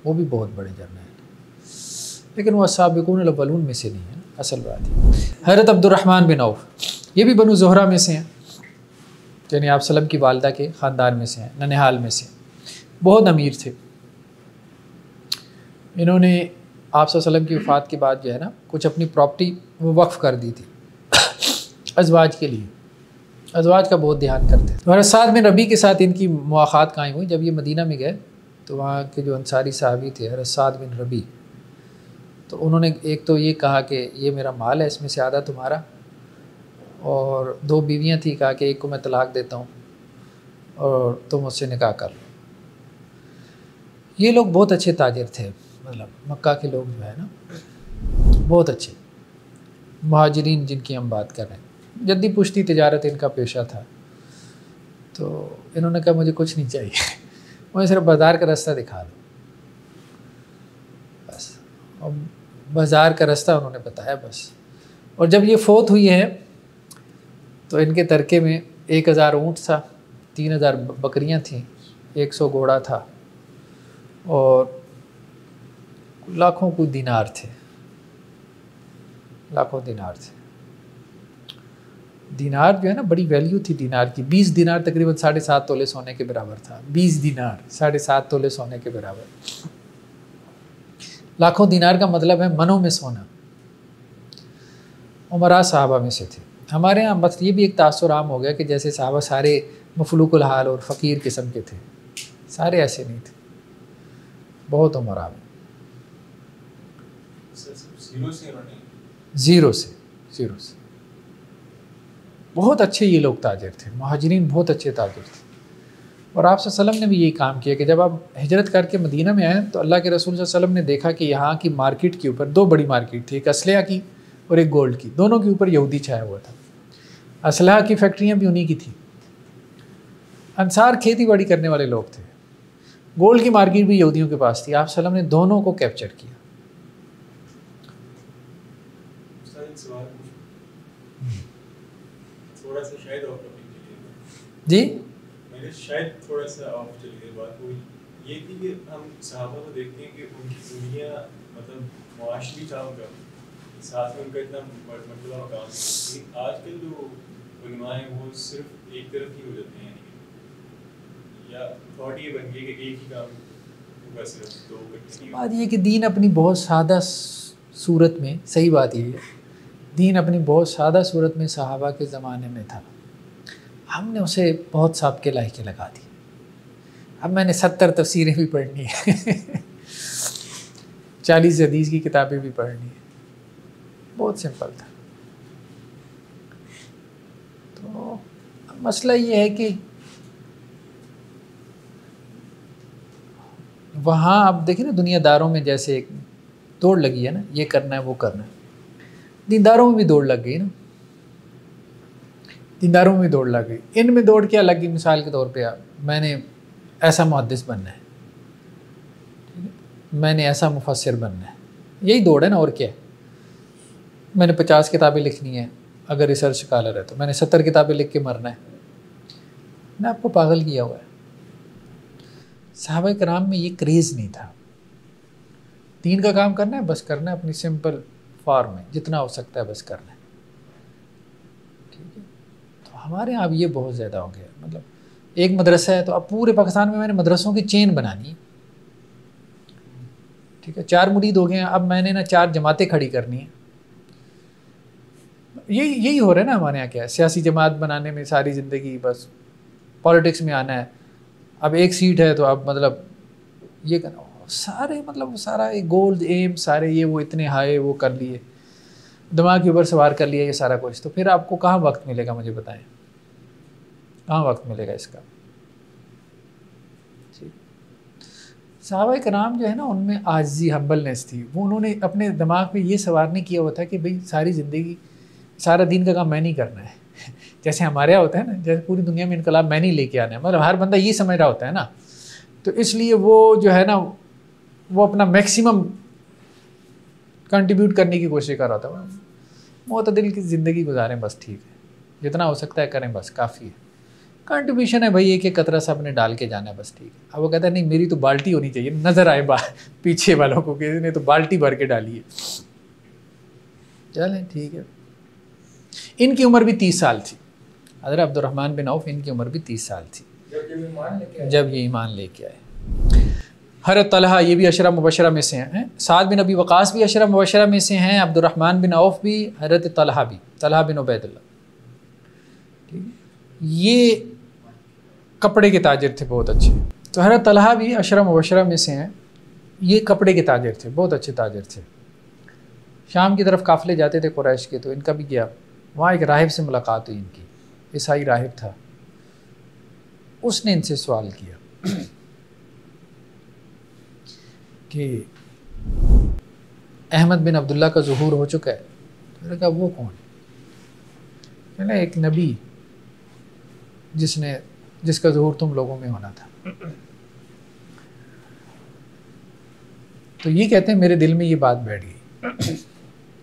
वो भी बहुत बड़े जर्नैल हैं, लेकिन वो साबिक़ून अव्वलून में से नहीं है। असल बात है हज़रत अब्दुर्रहमान बिन औफ ये भी बनु ज़ोहरा में से हैं, यानी आप सल्लम की वालदा के ख़ानदान में से हैं, ननिहाल में से। बहुत अमीर थे। इन्होंने आप सल्लम की वफ़ात के बाद जो है ना कुछ अपनी प्रॉपर्टी वो वक्फ़ कर दी थी अज़वाज के लिए। अज़वाज का बहुत ध्यान करते थे। हज़रत साद बिन रबी के साथ इनकी मुआख़ात कायम हुई। जब ये मदीना में गए तो वहाँ के जो अंसारी साहबी थे हज़रत साद बिन रबी, तो उन्होंने एक तो ये कहा कि ये मेरा माल है, इसमें से आधा तुम्हारा, और 2 बीवियाँ थी, कहा कि एक को मैं तलाक देता हूँ और तुम उससे निकाह कर लो। ये लोग बहुत अच्छे ताजिर थे, मतलब मक्का के लोग जो है ना बहुत अच्छे मुहाजिरीन जिनकी हम बात कर रहे हैं। जद्दी पुश्ती तिजारत इनका पेशा था। तो इन्होंने कहा मुझे कुछ नहीं चाहिए मुझे सिर्फ बाज़ार का रास्ता दिखा दो बस। और बाज़ार का रास्ता उन्होंने बताया बस। और जब ये फ़ौत हुई है तो इनके तरके में 1000 ऊँट था, 3000 बकरियां थीं, 100 घोड़ा था और लाखों को दिनार थे, लाखों दिनार थे। दिनार जो है ना बड़ी वैल्यू थी दिनार की। 20 दिनार तकरीबन 7.5 तोले सोने के बराबर था। 20 दिनार 7.5 तोले सोने के बराबर। लाखों दिनार का मतलब है मनों में सोना। उमरा साहबा में से थे। हमारे यहाँ बस ये भी एक तासुर आम हो गया कि जैसे साहबा सारे मफलूकुल हाल और फ़कीर किस्म के थे। सारे ऐसे नहीं थे, बहुत उमरा में। ज़ीरो से बहुत अच्छे ये लोग ताजिर थे। मुहाजिरीन बहुत अच्छे ताजिर थे। और आप सल्लम ने भी यही काम किया कि जब आप हिजरत करके मदीना में आए तो अल्लाह के रसूल सल्लम ने देखा कि यहाँ की मार्केट के ऊपर 2 बड़ी मार्केट थी, एक असलहा की और एक गोल्ड की। दोनों के ऊपर यहूदी छाया हुआ था। असलहा की फैक्ट्रियाँ भी उन्हीं की थी। अंसार खेती बाड़ी करने वाले लोग थे। गोल्ड की मार्केट भी यहूदियों के पास थी। आप सल्लम ने दोनों को कैप्चर किया। थोड़ा सा शायद ऑफ टॉपिक जी मैंने शायद थोड़ा सा ऑफ चली गई बात। वो ये थी कि हम सहाबा को देखते हैं कि उनकी दुनिया मतलब मुआशरी काम का साथ में उनका इतना मर्तबा मकाम नहीं है। आजकल जो उलमा हैं वो सिर्फ एक तरफ ही हो जाते हैं, या थॉट ये बन गई कि एक ही काम होगा, सिर्फ दो करके। बात ये कि दीन अपनी बहुत सादा सूरत में, सही बात ये है, दीन अपनी बहुत सादा सूरत में सहाबा के ज़माने में था, हमने उसे बहुत साबके लायके लगा दी। अब मैंने 70 तफसीरें भी पढ़नी है 40 हदीस की किताबें भी पढ़नी है, बहुत सिंपल था। तो मसला ये है कि वहाँ आप देखें ना, दुनियादारों में जैसे एक दौड़ लगी है ना, ये करना है वो करना है, दीनदारों में भी दौड़ लग गई ना, दीनदारों में भी दौड़ लग गई। इनमें दौड़ क्या लग गई, मिसाल के तौर पे मैंने ऐसा मुहद्दिस बनना है, मैंने ऐसा मुफस्सिर बनना है, यही दौड़ है ना, और क्या है। मैंने 50 किताबें लिखनी है, अगर रिसर्च स्कॉलर है तो मैंने 70 किताबें लिख के मरना है ना, आपको पागल किया हुआ है। सहाबा कराम में ये क्रेज़ नहीं था, दीन का काम करना है, बस करना है अपनी सिंपल फॉर्म में, जितना हो सकता है बस करना है, ठीक है। तो हमारे यहाँ अब ये बहुत ज़्यादा हो गया, मतलब एक मदरसा है तो अब पूरे पाकिस्तान में मैंने मदरसों की चेन बनानी है, ठीक है। 4 मुरीद हो गए हैं, अब मैंने ना 4 जमातें खड़ी करनी है। यही हो रहा है ना हमारे यहाँ। क्या है, सियासी जमात बनाने में सारी ज़िंदगी बस पॉलिटिक्स में आना है, अब एक सीट है तो अब मतलब ये करना, सारे मतलब सारा एक गोल एम, सारे ये वो इतने हाई वो कर लिए, दिमाग के ऊपर सवार कर लिया ये सारा कुछ, तो फिर आपको कहाँ वक्त मिलेगा, मुझे बताएं, कहाँ वक्त मिलेगा इसका। ठीक, सहाबा कराम जो है ना, उनमें आजी हम्बलनेस थी, वो उन्होंने अपने दिमाग में ये सवार नहीं किया हुआ था कि भाई सारी ज़िंदगी सारा दीन का काम मैं नहीं करना है जैसे हमारे यहाँ होता है ना, जैसे पूरी दुनिया में इनकलाब मैं नहीं लेके आना है, मतलब हर बंदा ये समझ रहा होता है ना, तो इसलिए वो जो है ना, वो अपना मैक्सिमम कंट्रीब्यूट करने की कोशिश कर रहा था। मुतदिल की ज़िंदगी गुजारें बस, ठीक है, जितना हो सकता है करें बस, काफ़ी है। कंट्रीब्यूशन है भाई, एक कतरा सब ने डाल के जाना है बस, ठीक है। अब वो कहता है नहीं, मेरी तो बाल्टी होनी चाहिए, नज़र आए पीछे वालों को कि इसने तो बाल्टी भर के डाली है। चलें ठीक है। इनकी उम्र भी 30 साल थी, हज़रत अब्दुर्रहमान बिन औफ, इनकी उम्र भी 30 साल थी जब ये ईमान लेके आए। हज़रत तलहा, ये भी अशरा मुबशरा में से हैं, साद बिन अबी वक़ास भी अशरा मुबशरा में से हैं, अब्दुर्रहमान बिन औफ भी, हज़रत तलहा भी, तलहा बिन उबैदुल्लाह, ठीक है। ये कपड़े के ताजिर थे बहुत अच्छे, तो हज़रत तलहा भी अशरा मुबशरा में से हैं, ये कपड़े के ताजिर थे, बहुत अच्छे ताजिर थे। शाम की तरफ काफ़िले जाते थे कुरैश के, तो इनका भी गया, वहाँ एक राहिब से मुलाकात हुई इनकी, ईसाई राहिब था, उसने इनसे सवाल किया कि अहमद बिन अब्दुल्ला का ज़ुहूर हो चुका है। तो मैंने कहा वो कौन? मैंने एक नबी जिसका ज़ुहूर तुम लोगों में होना था। तो ये कहते हैं मेरे दिल में ये बात बैठ गई।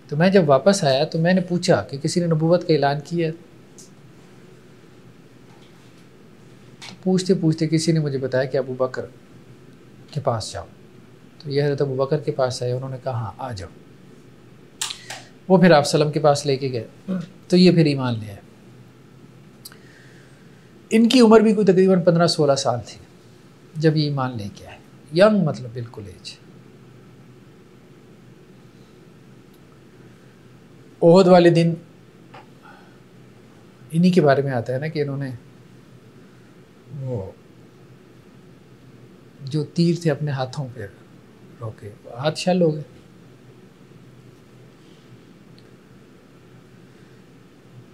तो मैं जब वापस आया तो मैंने पूछा कि किसी ने नबूवत का ऐलान किया? तो पूछते पूछते किसी ने मुझे बताया कि अबू बकर के पास जाओ। तो यह हज़रत अबू बकर के पास आए, उन्होंने कहा हाँ आ जाओ। वो फिर आप सल्लम के पास लेके गए, तो ये फिर ईमान ले आए। इनकी उम्र भी कोई तकरीबन 15-16 साल थी जब ये ईमान लेके आए, यंग मतलब बिल्कुल एज। ओहद वाले दिन इन्हीं के बारे में आता है ना कि इन्होंने वो जो तीर थे अपने हाथों पे रोके, हाथ शल हो गए।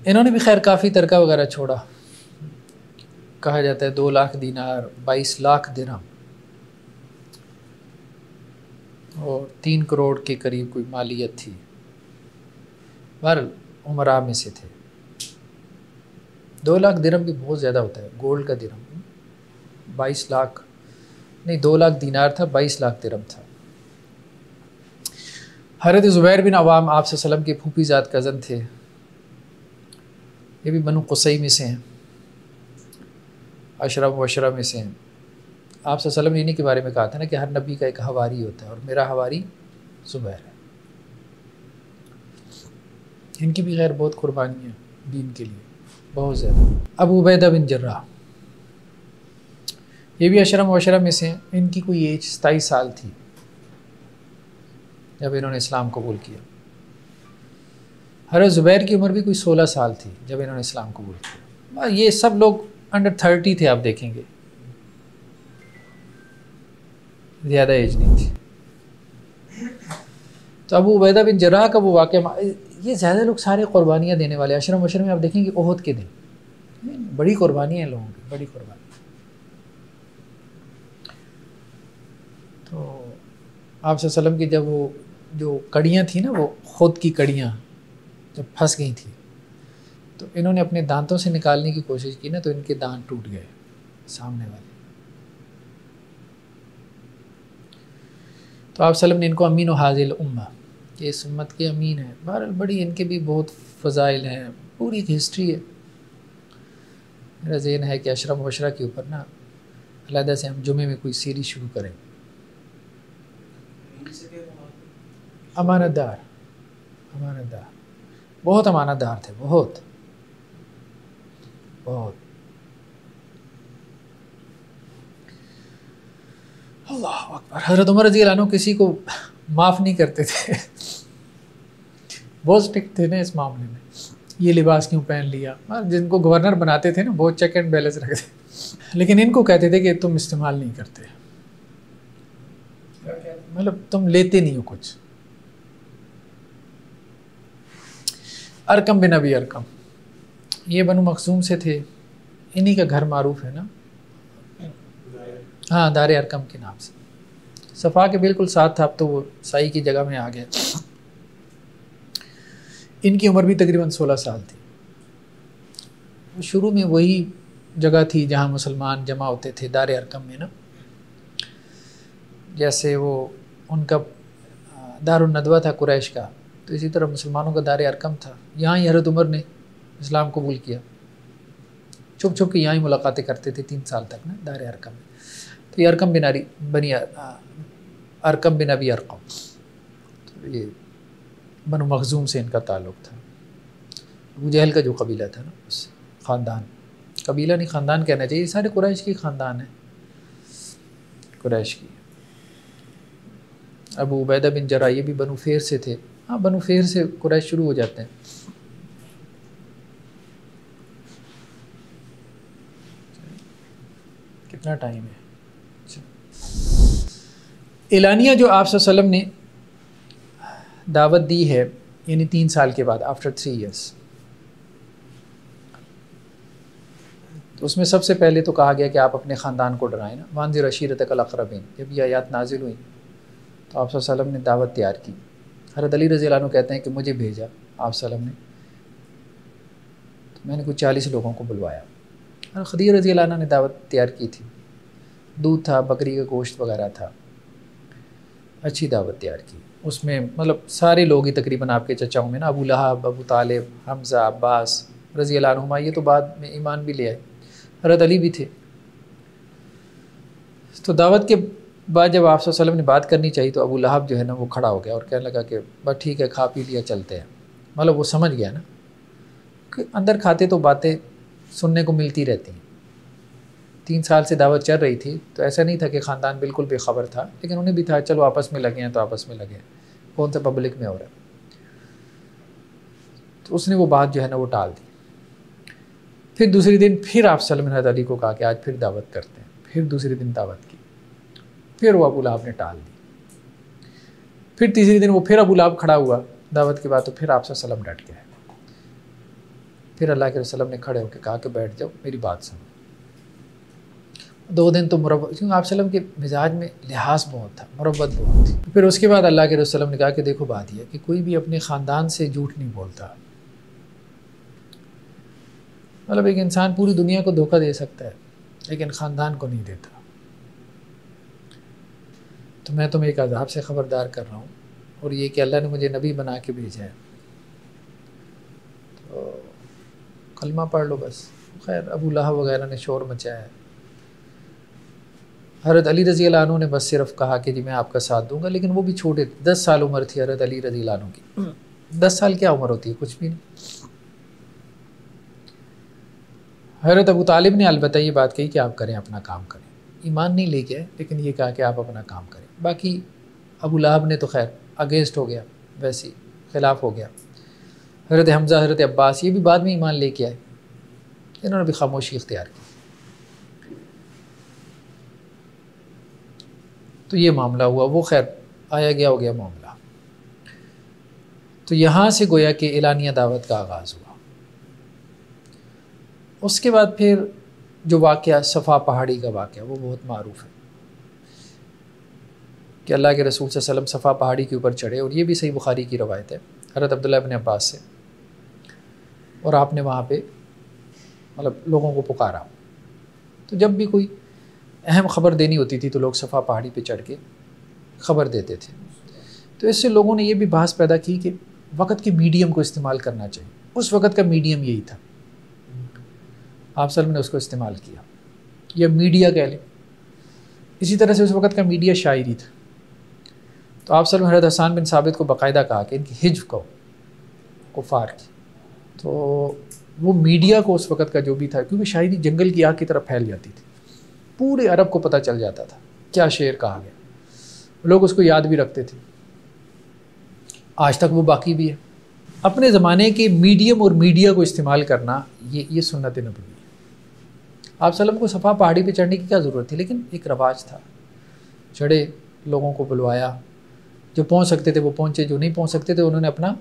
इन्होंने भी खैर काफ़ी तरका वगैरह छोड़ा। कहा जाता है 2 लाख दीनार, 22 लाख दिरहम और 3 करोड़ के करीब कोई मालियत थी। बहरहाल उमरा में से थे। 2 लाख दिरहम भी बहुत ज़्यादा होता है, गोल्ड का दिरहम। 22 लाख नहीं, 2 लाख दीनार था, 22 लाख दिरहम था। हज़रत ज़ुबैर बिन अवाम आप सल्लम के फूफी ज़ात कज़न थे, ये भी बनु कुसै में से हैं, अशरा मुबशरा में से हैं। आप सल्लम ने इन्हीं के बारे में कहा था ना कि हर नबी का एक हवारी होता है और मेरा हवारी ज़ुबैर है। इनकी भी खैर बहुत कुर्बानी है दीन के लिए, बहुत ज़्यादा। अबू उबैदा बिन जर्राह, ये भी अशरम वशरम में से हैं। इनकी कोई एज 27 साल थी जब इन्होंने इस्लाम कबूल किया। हज़रत ज़ुबैर की उम्र भी कोई 16 साल थी जब इन्होंने इस्लाम कबूल किया। ये सब लोग अंडर 30 थे, आप देखेंगे, ज़्यादा एज नहीं थी। तो अबू उबैदा बिन जर्राह का वो वाक़या, ये ज़्यादा लोग सारे कुर्बानियाँ देने वाले। अशरम वशरम में आप देखेंगे ओहद के दिन बड़ी कुर्बानियाँ हैं लोगों की, बड़ी कुर्बानी। तो आप सल्लल्लाहु अलैहि वसल्लम की जब वो जो कड़ियाँ थी ना, वो खुद की कड़ियाँ जब फंस गई थी, तो इन्होंने अपने दांतों से निकालने की कोशिश की ना, तो इनके दांत टूट गए सामने वाले। तो आप सल्लम ने इनको अमीन व हाजिल उम्मा, ये इस उम्मत के अमीन हैं। बहरहाल बड़ी इनके भी बहुत फ़ज़ाइल हैं, पूरी एक हिस्ट्री है। मेरा ज़हन है कि अशरम वशरा के ऊपर ना अलहदा से हम जुमे में कोई सीरीज़ शुरू करें। अमानतदार, अमानतदार, बहुत अमानतदार थे, बहुत बहुत। अल्लाह अकबर। हज़रत उमर रज़ी अल्लाह अन्हु किसी को माफ़ नहीं करते थे, बहुत स्ट्रिक्ट थे ना इस मामले में। ये लिबास क्यों पहन लिया, जिनको गवर्नर बनाते थे ना, बहुत चेक एंड बैलेंस रखते, लेकिन इनको कहते थे कि तुम इस्तेमाल नहीं करते, मतलब तुम लेते नहीं हो कुछ। अरकम बिन अबी अरकम, ये बनु मखसूम से थे, इन्हीं का घर मारूफ है ना, हाँ, दारे अरकम के नाम से। सफ़ा के बिल्कुल साथ था, अब तो वो साई की जगह में आ गया। इनकी उम्र भी तकरीबन 16 साल थी। शुरू में वही जगह थी जहाँ मुसलमान जमा होते थे, दारे अरकम में ना, जैसे वो उनका दारुन नदवा था कुरैश का, तो इसी तरह मुसलमानों का दारे अरकम था। यहाँ ही हज़रत उमर ने इस्लाम कबूल किया, छुप छुप के यहाँ ही मुलाकातें करते थे 3 साल तक ना, दारे अरकम में। तो ये अरकम अरकम बिन अबी अरकम, तो ये बनु मखजूम से इनका ताल्लुक़ था। अबू जहल का जो कबीला था ना, उससे, ख़ानदान, कबीला नहीं ख़ानदान कहना चाहिए, सारे कुरैश की ख़ानदान है, कुरैश की। अबू उबैदा बिन जर्राह ये भी बनु फेर से थे। हाँ, बनु फेर से कुरैश शुरू हो जाते हैं। कितना टाइम है? एलानिया जो आप सल्लम ने दावत दी है, यानी 3 साल के बाद, आफ्टर 3 ईयर्स, तो उसमें सबसे पहले तो कहा गया कि आप अपने ख़ानदान को डराएं ना, वांज़िर अशीरतकल अक़रबीन। जब ये आयत नाजिल हुई तो आप सल्लम ने दावत तैयार की। हज़रत अली रज़ी अल्लाह अन्हु कहते हैं कि मुझे भेजा आप सल्लम ने, तो मैंने कुछ 40 लोगों को बुलवाया। और खदीजा रज़ी अल्लाह अन्हा ने दावत तैयार की थी, दूध था, बकरी का गोश्त वगैरह था, अच्छी दावत तैयार की। उसमें मतलब सारे लोग ही तकरीबन आपके चचाओं में ना, अबू लहब, अबू तालिब, हमज़ा, अब्बास रज़ी अल्लाह अन्हुमा, ये तो बाद में ईमान भी ले आए, हज़रत अली भी थे। तो दावत के बाद जब आप सल्लम ने बात करनी चाहिए तो अबू लहब जो है ना, वो खड़ा हो गया और कहने लगा कि बस ठीक है, खा पी लिया, चलते हैं। मतलब वो समझ गया ना कि अंदर खाते तो बातें सुनने को मिलती रहती हैं। 3 साल से दावत चल रही थी, तो ऐसा नहीं था कि ख़ानदान बिल्कुल बेखबर था, लेकिन उन्हें भी था चलो आपस में लगे हैं तो आपस में लगे, कौन सा पब्लिक में हो रहा है। तो उसने वो बात जो है ना वो टाल दी। फिर दूसरे दिन फिर आप सल्लल्लाहु अलैहि वसल्लम को कहा कि आज फिर दावत करते हैं। फिर दूसरे दिन दावत की, फिर वो अबू लहब ने टाल दी। फिर तीसरे दिन वो फिर अबू लहब खड़ा हुआ दावत के बाद, तो फिर आप सल्लल्लाहु अलैहि वसल्लम डट गए। फिर अल्लाह के रसूल ने खड़े होकर कहा कि बैठ जाओ, मेरी बात सुनो। 2 दिन तो मुरब्बत, क्योंकि आप सल्लम के मिजाज में लिहाज बहुत था, मुरब्बत बहुत थी। फिर उसके बाद अल्लाह के रसूल ने कहा कि देखो बात यह कि कोई भी अपने ख़ानदान से झूठ नहीं बोलता। मतलब एक इंसान पूरी दुनिया को धोखा दे सकता है, लेकिन ख़ानदान को नहीं देता। तो मैं तुम्हें एक अज़ाब से ख़बरदार कर रहा हूँ, और ये कि अल्लाह ने मुझे नबी बना के भेजा है, तो कलमा पढ़ लो बस। खैर अबू लहब वगैरह ने शोर मचाया है। हज़रत अली रज़ी अल्लाह अन्हु ने बस सिर्फ कहा कि जी मैं आपका साथ दूंगा, लेकिन वो भी छोटे, 10 साल उम्र थी हज़रत अली रज़ी अल्लाह अन्हु की, 10 साल क्या उम्र होती है, कुछ भी नहीं। हज़रत अबू तालिब ने अलबत्ता ये बात कही कि आप करें, अपना काम करें। ईमान नहीं लेके आए, लेकिन ये कहा कि आप अपना काम करें। बाकी अबू लहब ने तो खैर अगेंस्ट हो गया, वैसे ख़िलाफ़ हो गया। हज़रत हमज़ा, हज़रत अब्बास ये भी बाद में ईमान लेके आए, इन्होंने भी खामोशी इख्तियार की। तो ये मामला हुआ, वो खैर आया गया हो गया मामला। तो यहाँ से गोया कि एलानिया दावत का आगाज़ हुआ। उसके बाद फिर जो वाक़या सफ़ा पहाड़ी का वाक़या, वो बहुत मारूफ़ है कि अल्लाह के रसूल सल्लल्लाहु अलैहि वसल्लम सफ़ा पहाड़ी के ऊपर चढ़े, और ये भी सही बुखारी की रवायत है हज़रत अब्दुल्लाह इब्न अब्बास से, और आपने वहाँ पे मतलब लोगों को पुकारा। तो जब भी कोई अहम ख़बर देनी होती थी तो लोग सफ़ा पहाड़ी पे चढ़ के ख़बर देते थे। तो इससे लोगों ने ये भी बहस पैदा की कि वक़्त के मीडियम को इस्तेमाल करना चाहिए। उस वक़्त का मीडियम यही था, आप सल्लल्लाहु ने उसको इस्तेमाल किया, या मीडिया कह लें। इसी तरह से उस वक़्त का मीडिया शायरी था। तो आप सल्लल्लाहु हज़रत हसन बिन साबित को बाकायदा कहा कि इनकी हिज्व कहो कुफ़ार की। तो वो मीडिया को उस वक़्त का जो भी था, क्योंकि शायरी जंगल की आग की तरफ फैल जाती थी, पूरे अरब को पता चल जाता था क्या शेर कहा गया, लोग उसको याद भी रखते थे, आज तक वो बाकी भी है। अपने ज़माने के मीडियम और मीडिया को इस्तेमाल करना ये सुन्नत नबवी है। आप सल्लम को सफ़ा पहाड़ी पे चढ़ने की क्या ज़रूरत थी, लेकिन एक रवाज था। चढ़े, लोगों को बुलवाया, जो पहुंच सकते थे वो पहुंचे, जो नहीं पहुंच सकते थे उन्होंने अपना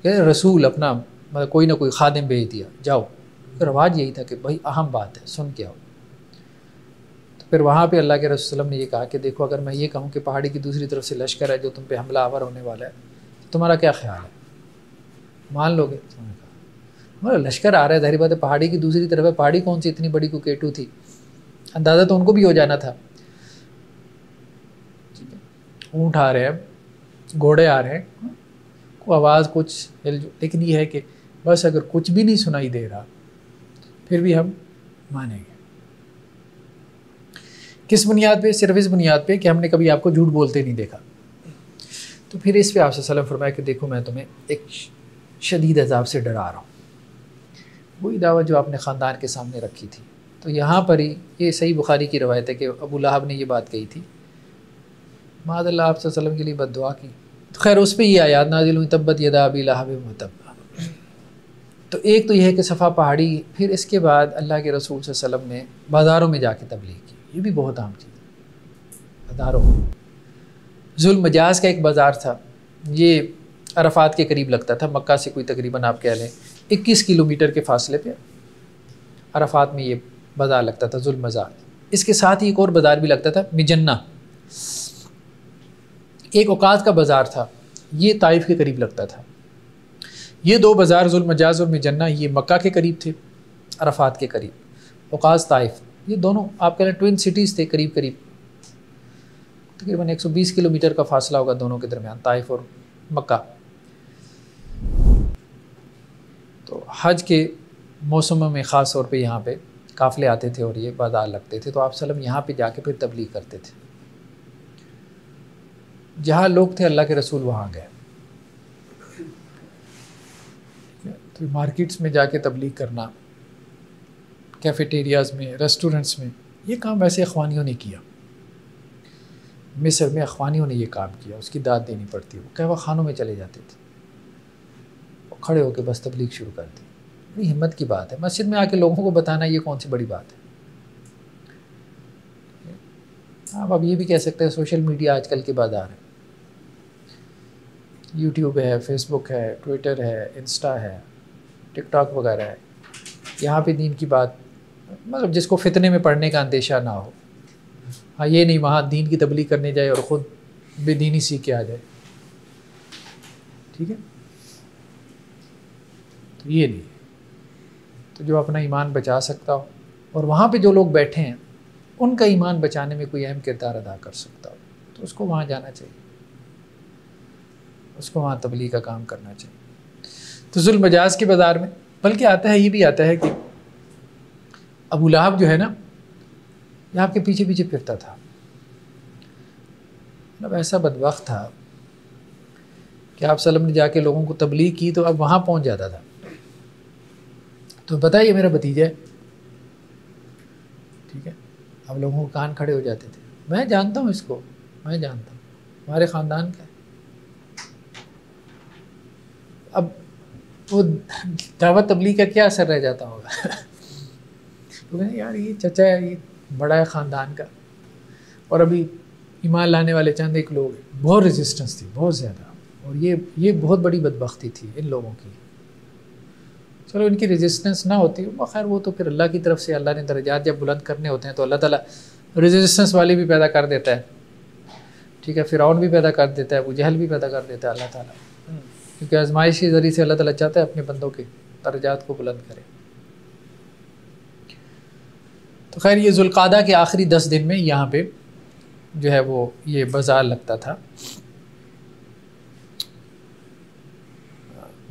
रसूल, अपना मतलब कोई ना कोई खादिम भेज दिया, जाओ। रवाज यही था कि भाई अहम बात है, सुन के आओ। तो फिर वहाँ पे अल्लाह के रसूल ने ये कहा कि देखो, अगर मैं ये कहूँ कि पहाड़ी की दूसरी तरफ से लश्कर है जो तुम पे हमला आवर होने वाला है, तो तुम्हारा क्या ख्याल है, मान लोगे? हमारा लश्कर आ रहा है, जाहिर बात है पहाड़ी की दूसरी तरफ है, पहाड़ी कौन सी इतनी बड़ी कुकेटू थी, अंदाज़ा तो उनको भी हो जाना था। ऊँट आ रहे हैं, घोड़े आ रहे हैं, को आवाज़ कुछ हिल, लेकिन ये है कि बस अगर कुछ भी नहीं सुनाई दे रहा फिर भी हम मानेंगे। किस बुनियाद पे? सिर्फ इस बुनियाद पे कि हमने कभी आपको झूठ बोलते नहीं देखा। तो फिर इस पे आप सल्लल्लाहु अलैहि वसल्लम फरमाया कि देखो, मैं तुम्हें एक शदीद अज़ाब से डरा रहा हूँ। वही दावत जो आपने ख़ानदान के सामने रखी थी। तो यहाँ पर ही ये सही बुखारी की रवायत है कि अबू लहब ने ये बात कही थी, माज़अल्लाह आप सल्लल्लाहु अलैहि वसल्लम के लिए बद्दुआ की। तो खैर उस पर ये आयात नाज़िल हुई, तब्बत यदा अबी लहब व तब। तो एक तो यह है कि सफ़ा पहाड़ी, फिर इसके बाद अल्लाह के रसूल सल्लल्लाहु अलैहि वसल्लम ने बाज़ारों में जाके तबलीग की। ये भी बहुत आम चीज़ है, बाज़ारों में। ज़ुल मजाज का एक बाज़ार था, ये अरफात के करीब लगता था, मक्का से कोई तकरीबन आप कह लें 21 किलोमीटर के फासले पे अरफात में ये बाज़ार लगता था, ज़ुल मजाज। इसके साथ ही एक और बाज़ार भी लगता था, मिजन्ना। एक औकात का बाज़ार था, ये ताइफ के करीब लगता था। ये दो बाज़ार ज़ुल मजाज और मिजन्ना, ये मक्का के करीब थे, अरफात के करीब। औकात ताइफ, ये दोनों आप कह लें ट्विन सिटीज़ थे, करीब करीब तकरीबन 120 किलोमीटर का फासला होगा दोनों के दरमियान, ताइफ और मक्का। तो हज के मौसम में ख़ास तौर पे यहाँ पे काफ़िले आते थे और ये बाज़ार लगते थे। तो आप सल्लम यहाँ पे जाके फिर तबलीग करते थे। जहाँ लोग थे अल्लाह के रसूल वहाँ गए। तो मार्केट्स में जाके तबलीग करना, कैफेटेरियाज़ में, रेस्टोरेंट्स में, ये काम वैसे अख़वानियों ने किया। मिस्र में अख़वानियों ने ये काम किया, उसकी दाद देनी पड़ती है। वो कहवा खानों में चले जाते थे, वो खड़े होकर बस तबलीग शुरू कर दी। बड़ी हिम्मत की बात है, मस्जिद में आके लोगों को बताना ये कौन सी बड़ी बात है। आप अब ये भी कह सकते हैं सोशल मीडिया आजकल के बाज़ार है। यूट्यूब है, फेसबुक है, ट्विटर है, इंस्टा है, टिकटॉक वगैरह है। यहाँ पे दीन की बात, मतलब जिसको फितने में पढ़ने का अंदेशा ना हो। हाँ, ये नहीं वहाँ दीन की तबलीग करने जाए और ख़ुद बेदीनी सीख के आ जाए, ठीक है। तो ये नहीं, तो जो अपना ईमान बचा सकता हो और वहाँ पे जो लोग बैठे हैं उनका ईमान बचाने में कोई अहम किरदार अदा कर सकता हो, तो उसको वहाँ जाना चाहिए, उसको वहाँ तबलीग का काम करना चाहिए। तो ज़ुल मजाज के बाज़ार में बल्कि आता है, ये भी आता है कि अबू लहब जो है ना, ये आपके पीछे पीछे फिरता था। मतलब ऐसा बदबख्त था कि आप सल्लम ने जाके लोगों को तबलीग की तो अब वहाँ पहुँच जाता था। तो पता है ये मेरा भतीजा है, ठीक है, अब लोगों के कान खड़े हो जाते थे, मैं जानता हूँ इसको, मैं जानता हूँ, हमारे ख़ानदान का है। अब वो दावत तबलीग का क्या असर रह जाता होगा तो मैंने यार ये चचा है, ये बड़ा है ख़ानदान का, और अभी ईमान लाने वाले चंद एक लोग हैं। बहुत रेजिस्टेंस थी, बहुत ज़्यादा, और ये बहुत बड़ी बदबख्ती थी इन लोगों की। चलो इनकी रेजिस्टेंस ना होती, खैर वो तो फिर अल्लाह की तरफ से, अल्लाह ने दर्जात जब बुलंद करने होते हैं तो अल्लाह ताला रेजिस्टेंस वाली भी पैदा कर देता है, ठीक है, फ़िरौन भी पैदा कर देता है, अबू जहल भी पैदा कर देता है अल्लाह ताला, क्योंकि आजमाइश के ज़रिए से अल्लाह ताला चाहता है अपने बंदों के दर्जात को बुलंद करे। तो खैर ये ज़ुल्क़ादा के आखिरी 10 दिन में यहाँ पे जो है वो ये बाज़ार लगता था।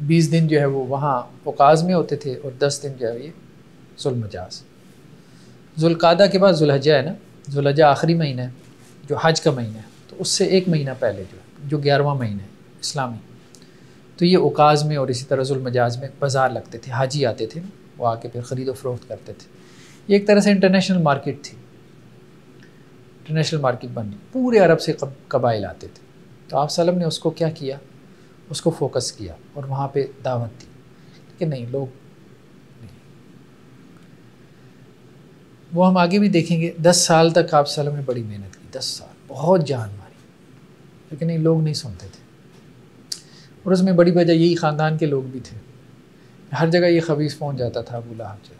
20 दिन जो है वो वहाँ उकाज़ में होते थे और 10 दिन जो है ये ज़ुल्मजाज़। ज़ुल्क़ादा के बाद ज़ुल्हज्जा है ना, ज़ुल्हज्जा आखिरी महीना है जो हज का महीना है, तो उससे एक महीना पहले जो 11वां महीना है इस्लामी, तो ये उकाज़ में और इसी तरह ज़ुल्मजाज़ में बाज़ार लगते थे, हाजी आते थे, वो आके फिर ख़रीद व फ़रोख्त करते थे। ये एक तरह से इंटरनेशनल मार्केट थी, इंटरनेशनल मार्केट बनी, पूरे अरब से कबाइल आते थे। तो आप सल्लम ने उसको क्या किया, उसको फोकस किया और वहाँ पे दावत दी कि नहीं लोग नहीं। वो हम आगे भी देखेंगे। 10 साल तक आप सल्लम ने बड़ी मेहनत की, 10 साल बहुत जान मारी, लेकिन नहीं लोग नहीं सुनते थे। और उसमें बड़ी वजह यही ख़ानदान के लोग भी थे, हर जगह ये खबीस पहुँच जाता था अबू लहब जो,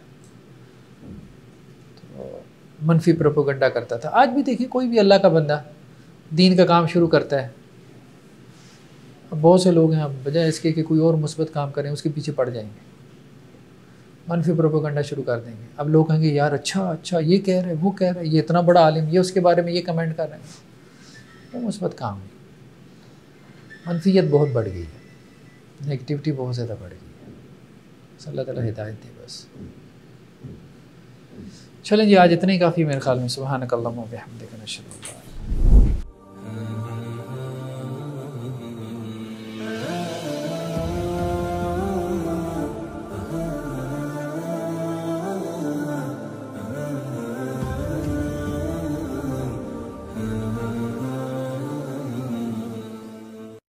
तो मनफी प्रोपोगंडा करता था। आज भी देखिए कोई भी अल्लाह का बंदा दीन का काम शुरू करता है, अब बहुत से लोग हैं बजाय इसके कि कोई और मुस्बत काम करें उसके पीछे पड़ जाएंगे, मनफी प्रोपोगंडा शुरू कर देंगे। अब लोग कहेंगे यार अच्छा ये कह रहे हैं, वो कह रहे हैं, ये इतना बड़ा आलिम, ये उसके बारे में ये कमेंट कर रहे हैं, वो मुस्बत काम नहीं। मनफियत बहुत बढ़ गई है, नेगेटिविटी बहुत ज़्यादा बढ़ गई है। अल्लाह ताला हिदायत दे बस। चलें जी, आज इतना ही काफ़ी मेरे ख्याल में। सुब्हानक अल्लाहुम्मा व बिहम्दिक नशहदु अन ला इलाहा इल्ला अंत।